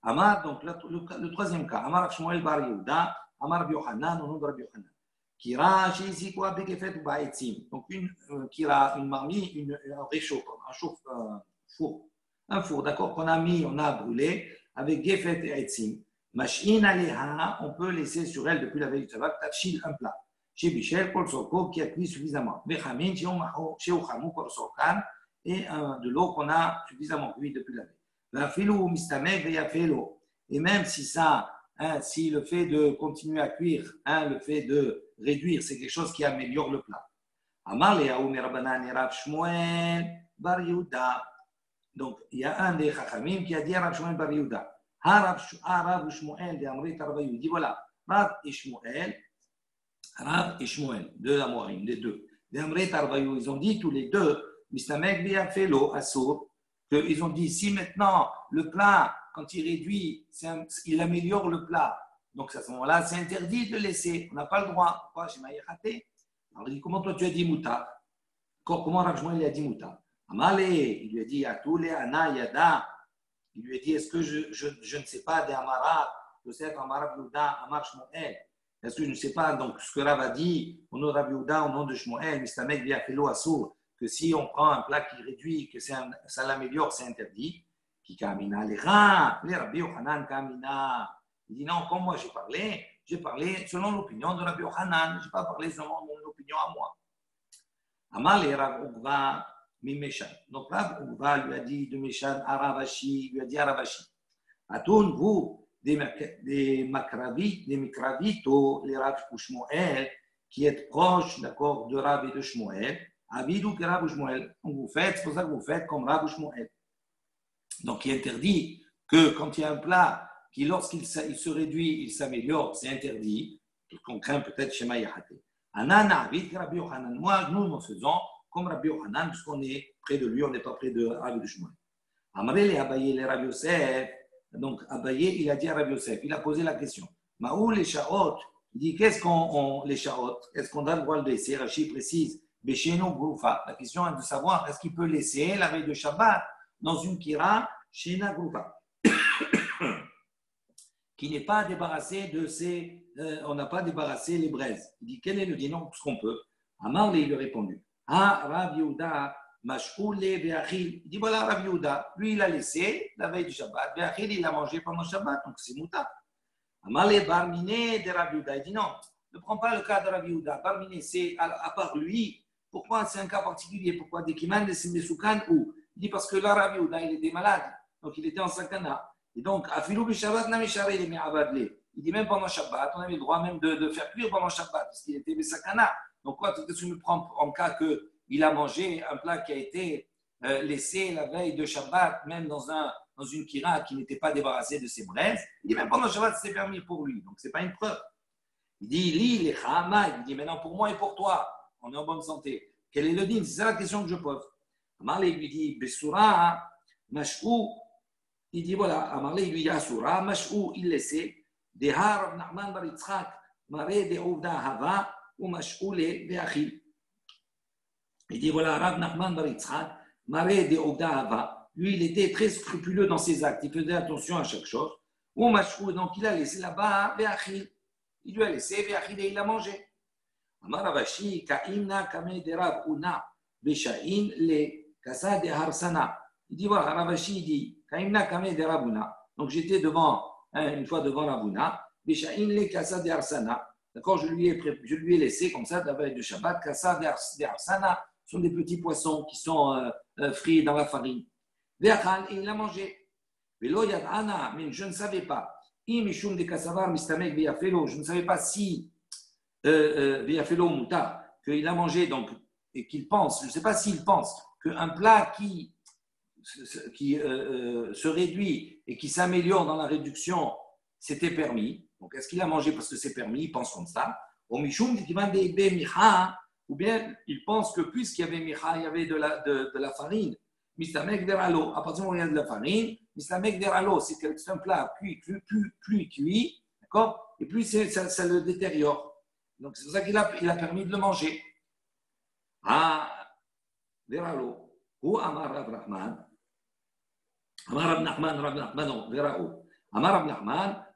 Amar, donc le troisième cas, Amar Rav Shmuel bar Yehuda, Amar Rabbi Yochanan, au nom de Rabbi Yochanan. Kira, chez ici, quoi, Begefet ou Baetzim. Donc, une kira, une marmite, un réchaud, un four, d'accord, qu'on a mis, on a brûlé avec Gefet et Etzim. Mashin Aleha, on peut laisser sur elle depuis la veille du Shabbat, Tachil, un plat. Chez Bichel, Kol Soko, qui a cuit suffisamment. Bechamin, chez Ochamou, Kol Sokan, et de l'eau qu'on a suffisamment cuit depuis la veille. Vafilou, Mistamek, Veyafelo. Et même si ça, si le fait de continuer à cuire, le fait de réduire, c'est quelque chose qui améliore le plat. Amar Leaou, Merabanan, et Rav Shmuel, Bar Yehuda. Donc, il y a un des Chachamim qui a dit à Rav Shmuel Bar Yehuda, Rav Shmuel de Amrit Arbayou. Il dit voilà, Rav et Shmuel, de la Morim, les deux. De Amrit Arbayou, ils ont dit tous les deux, Mistamek Biafelo, Assour, qu'ils ont dit si maintenant le plat, quand il réduit, il améliore le plat. Donc à ce moment-là, c'est interdit de laisser. On n'a pas le droit. Pourquoi j'ai maï raté? Alors il dit comment toi tu as dit Mouta? Comment Rav Shmuel a dit Mouta? Amalé, il lui a dit Atoule, Ana, Yada. Il lui a dit est-ce que je ne sais pas des Amara, Yosef, Amara, Yehuda, Amar, Shmuel. Est-ce que je ne sais pas donc ce que Rav a dit au nom de Rabbi Yehuda, au nom de Shmuel, Mistamek Biafelo Assour, que si on prend un plat qui réduit, que ça l'améliore, c'est interdit. Qui kamina les rats, les Rabbi Yochanan kamina. Il dit non, comme moi j'ai parlé selon l'opinion de Rabbi Yochanan, je n'ai pas parlé selon mon opinion à moi. Amal et Rav Ugva mi Meshan. Donc Rav Ugva lui a dit de Meshan à Ravashi, lui a dit à Ravashi, Atoun, vous, des Mikravito, les Rav Shmuel, qui êtes proches, d'accord, de Rav et de Shmuel, Avidou que Rav Shmuel. Donc vous faites, c'est pour ça que vous faites comme Rav Shmuel. Donc il est interdit que quand il y a un plat qui, lorsqu'il se réduit, il s'améliore, c'est interdit. On craint peut-être chez Maïhate. Anana, Avid, Rabbi Yochanan. Moi, nous faisons comme Rabbi Yochanan, puisqu'on est près de lui, on n'est pas près de Rav Shmuel. Amré les Abaye, les Rabbi Yosef. Donc Abaye, il a dit à Rabbi Yosef, il a posé la question. Maou les Shaot. Il dit qu'est-ce qu'on les Shaot? Est-ce qu'on a le droit de laisser? Rachid précise. Besheno Groufa. La question est de savoir est-ce qu'il peut laisser la veille de Shabbat dans une kira Shena Groufa qui n'est pas débarrassé de ses. On n'a pas débarrassé les braises. Il dit quel est le dénom? Ce qu'on peut. Amar il lui a répondu Rav Yehuda Mash'oule Ve'achil. Il dit voilà Rav Yehuda, lui il a laissé la veille du Shabbat. Ve'achil il a mangé pendant Shabbat, donc c'est mouta. Amar Barminé de Rav Yehuda. Il dit non, ne prends pas le cas de Rav Yehuda. Barminé, c'est à part lui. Pourquoi c'est un cas particulier? Pourquoi des Kiman, des Soukan ou? Il dit parce que là, Rav Yehuda, il était malade. Donc, il était en sakana. Et donc, Afilou Bishabbat, Namishare, il est mis à Badlé. Il dit même pendant Shabbat, on avait le droit même de faire cuire pendant Shabbat, parce qu'il était sakana. Donc, quoi, qu'est-ce que tu me prends en cas qu'il a mangé un plat qui a été laissé la veille de Shabbat, même dans une kira qui n'était pas débarrassée de ses braises? Il dit même pendant Shabbat, c'est permis pour lui. Donc, ce n'est pas une preuve. Il dit, li, les chama. Il dit, maintenant pour moi et pour toi, on est en bonne santé. Quel est le din? C'est ça la question que je pose. Amarle lui dit, Besura, Mash'ou. Il dit, voilà, Amarle lui dit, Asura, Mash'ou, il laissait, des Har, Nahman bar Yitzchak, Maré, des Ouvda, Hava, ou Mash'ou, les Beachil. Il dit, voilà, Rav Nahman bar Yitzchak, Maré, des Ouvda, Hava. Lui, il était très scrupuleux dans ses actes. Il faisait attention à chaque chose. Ou Mash'ou, donc il a laissé là-bas, Beachil. Il lui a laissé, Beachil, et il a mangé. Amar Ravashi, Kaimna kame de Rav Una, Beshain le Kasa de Harsana. Il dit voilà, Ravashi dit, Kaimna kame de Rav Una. Donc j'étais une fois devant Rav Una, Beshain le Kasa de Harsana. D'accord, je lui ai laissé comme ça, la veille de Shabbat, Kasa de Harsana. Ce sont des petits poissons qui sont frits dans la farine. Ve'achal, et il a mangé. Velo yad'ana, mais je ne savais pas. Imishum de Kasavar mistamek veyafelo. Je ne savais pas si qu'il a mangé donc, et qu'il pense, je ne sais pas s'il pense qu'un plat qui se réduit et qui s'améliore dans la réduction, c'était permis. Donc, est-ce qu'il a mangé parce que c'est permis? Il pense comme ça. Ou bien il pense que puisqu'il y avait micha, il y avait de la farine. Mistamek deralo. À partir du moment où il y a de la farine, mistamek deralo, c'est un plat plus il cuit, d'accord? Et plus ça le détériore. Donc, c'est pour ça qu'il a permis de le manger. Ah, deralo. Ou Amar Rav Nachman. Amar Rav Nachman, non, deralo. Amar Rav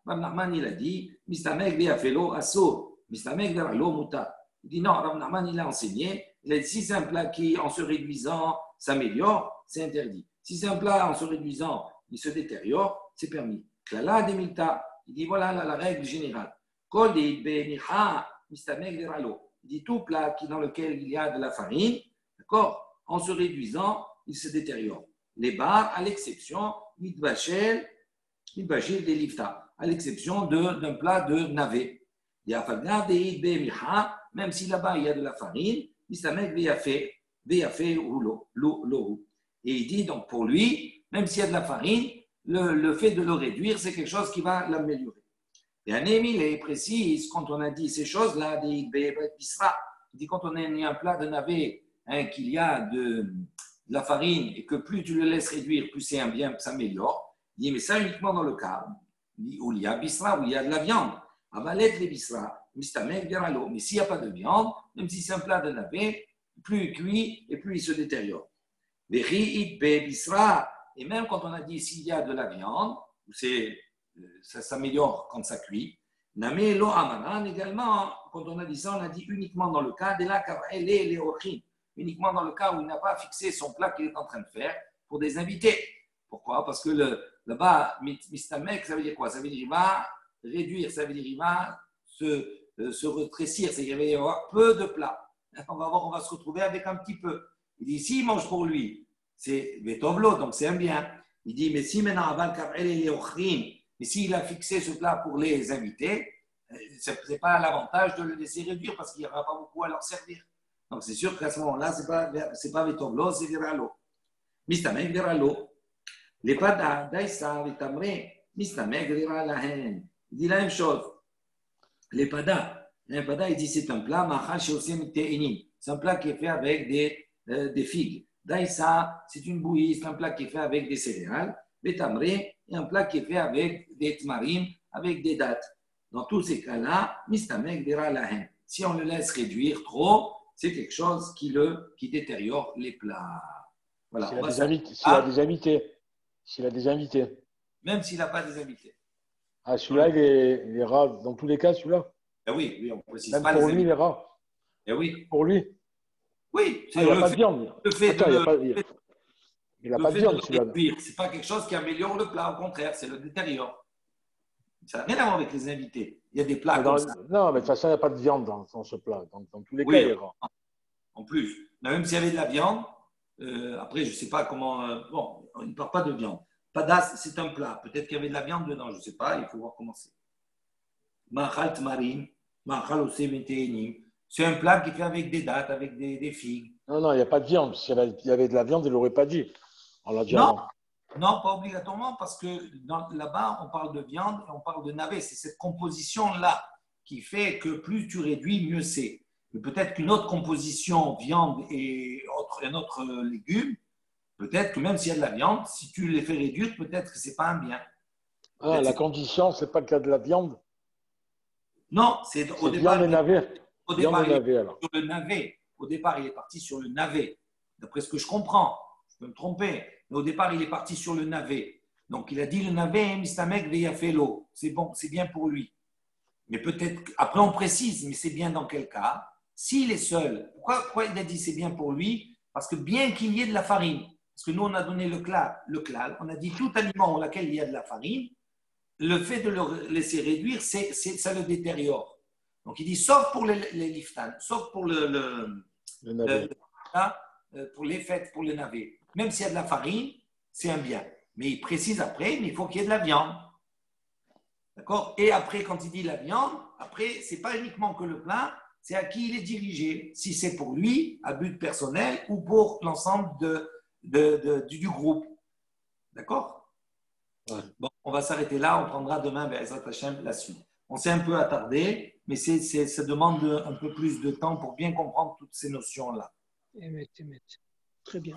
Nachman, il a dit, mistamek deralo asur, mistamek deralo muta. Il dit non, Rav Nachman, il a enseigné. Il a dit si c'est un plat qui, en se réduisant, s'améliore, c'est interdit. Si c'est un plat en se réduisant, il se détériore, c'est permis. Klala demilta. Il dit voilà la règle générale. Kol de mistamek deralo. Il dit tout plat dans lequel il y a de la farine, d'accord, en se réduisant, il se détériore. Les bars, à l'exception, mitbachel des lifta, à l'exception d'un plat de navet. Il y a même si là-bas il y a de la farine, mistamek veyafé ou l'eau. Et il dit donc pour lui, même s'il y a de la farine, le fait de le réduire, c'est quelque chose qui va l'améliorer. Et Anémile est précise quand on a dit ces choses-là, il dit quand on a mis un plat de navet, qu'il y a de la farine et que plus tu le laisses réduire, plus c'est un bien, ça s'améliore. Il dit mais ça uniquement dans le cas où il y a bisra, où il y a de la viande. Avalet les bisra, mistamek deralo. Mais s'il n'y a pas de viande, même si c'est un plat de navet, plus il cuit et plus il se détériore. Et même quand on a dit s'il y a de la viande, ça s'améliore quand ça cuit. Namé lo amaran également, quand on a dit ça, on a dit uniquement dans le cas de la uniquement dans le cas où il n'a pas fixé son plat qu'il est en train de faire pour des invités. Pourquoi? Parce que là-bas, mistamek, ça veut dire quoi? Ça veut dire il va réduire, ça veut dire il va se rétrécir, c'est-à-dire qu'il va y avoir peu de plats. On va voir, on va se retrouver avec un petit peu. Il dit, s'il mange pour lui, c'est Betovlo, donc c'est un bien. Il dit, mais si maintenant, mais s'il a fixé ce plat pour les invités, ce n'est pas l'avantage de le laisser réduire parce qu'il n'y aura pas beaucoup à leur servir. Donc c'est sûr qu'à ce moment-là, ce n'est pas Betovlo, c'est Veralo. Mistamek Veralo. Les pada, daïsa, vitamré, mistamek Veralahen. Il dit la même chose. Les pada, il dit c'est un plat, c'est un plat qui est fait avec des figues. Daïsa, c'est une bouillie, c'est un plat qui est fait avec des céréales. Betamré, et un plat qui est fait avec des tmarim, avec des dattes. Dans tous ces cas-là, mistamek dira lahen. Si on le laisse réduire trop, c'est quelque chose qui détériore les plats. Voilà. S'il a des invités. S'il a des invités. Même s'il n'a pas des invités. Ah, celui-là, il est rare. Dans tous les cas, celui-là. Oui, on précise même pas pour les lui, il est rare. Oui. Pour lui. Oui. Il n'a pas de viande. Il n'a pas de viande, celui-là. Ce n'est pas quelque chose qui améliore le plat, au contraire, c'est le détériore. Ça n'a rien à voir avec les invités. Il y a des plats comme ça. Non, mais de toute façon, il n'y a pas de viande dans ce plat. Dans tous les cas, il est rare. En plus, même s'il y avait de la viande, après, je ne sais pas comment. Bon, il ne parle pas de viande. Padas, c'est un plat. Peut-être qu'il y avait de la viande dedans, je ne sais pas. Il faut voir comment c'est. Machal tmarim, machal oseventeinim. C'est un plat qui est fait avec des dattes, avec des figues. Non, il n'y a pas de viande. S'il y avait de la viande, il ne l'aurait pas dit. On l'a dit non, avant. Non, pas obligatoirement, parce que là-bas, on parle de viande et on parle de navet. C'est cette composition-là qui fait que plus tu réduis, mieux c'est. Mais peut-être qu'une autre composition, viande et un autre légume, peut-être que même s'il y a de la viande, si tu les fais réduire, peut-être que ce n'est pas un bien. Ah, la condition, ce n'est pas qu'il y a de la viande? Non, c'est au départ. Viande et navet. Au départ, il est sur le navet. Au départ, il est parti sur le navet. D'après ce que je comprends, je peux me tromper, mais au départ, il est parti sur le navet. Donc, il a dit le navet, mistamek veyafelo. C'est bon, c'est bien pour lui. Mais peut-être, après on précise, mais c'est bien dans quel cas? S'il est seul, pourquoi il a dit c'est bien pour lui? Parce que bien qu'il y ait de la farine, parce que nous on a donné le klal, on a dit tout aliment dans lequel il y a de la farine, le fait de le laisser réduire, ça le détériore. Donc il dit sauf pour les liftan, sauf pour le navet. Pour les fêtes, pour le navet. Même s'il y a de la farine, c'est un bien. Mais il précise après, mais il faut qu'il y ait de la viande. D'accord? Et après, quand il dit la viande, après, ce n'est pas uniquement que le plat, c'est à qui il est dirigé. Si c'est pour lui, à but personnel, ou pour l'ensemble du groupe. D'accord? Ouais. Bon, on va s'arrêter là. On prendra demain, Be'ezrat Hashem, la suite. On s'est un peu attardé, mais ça demande un peu plus de temps pour bien comprendre toutes ces notions-là. Très bien.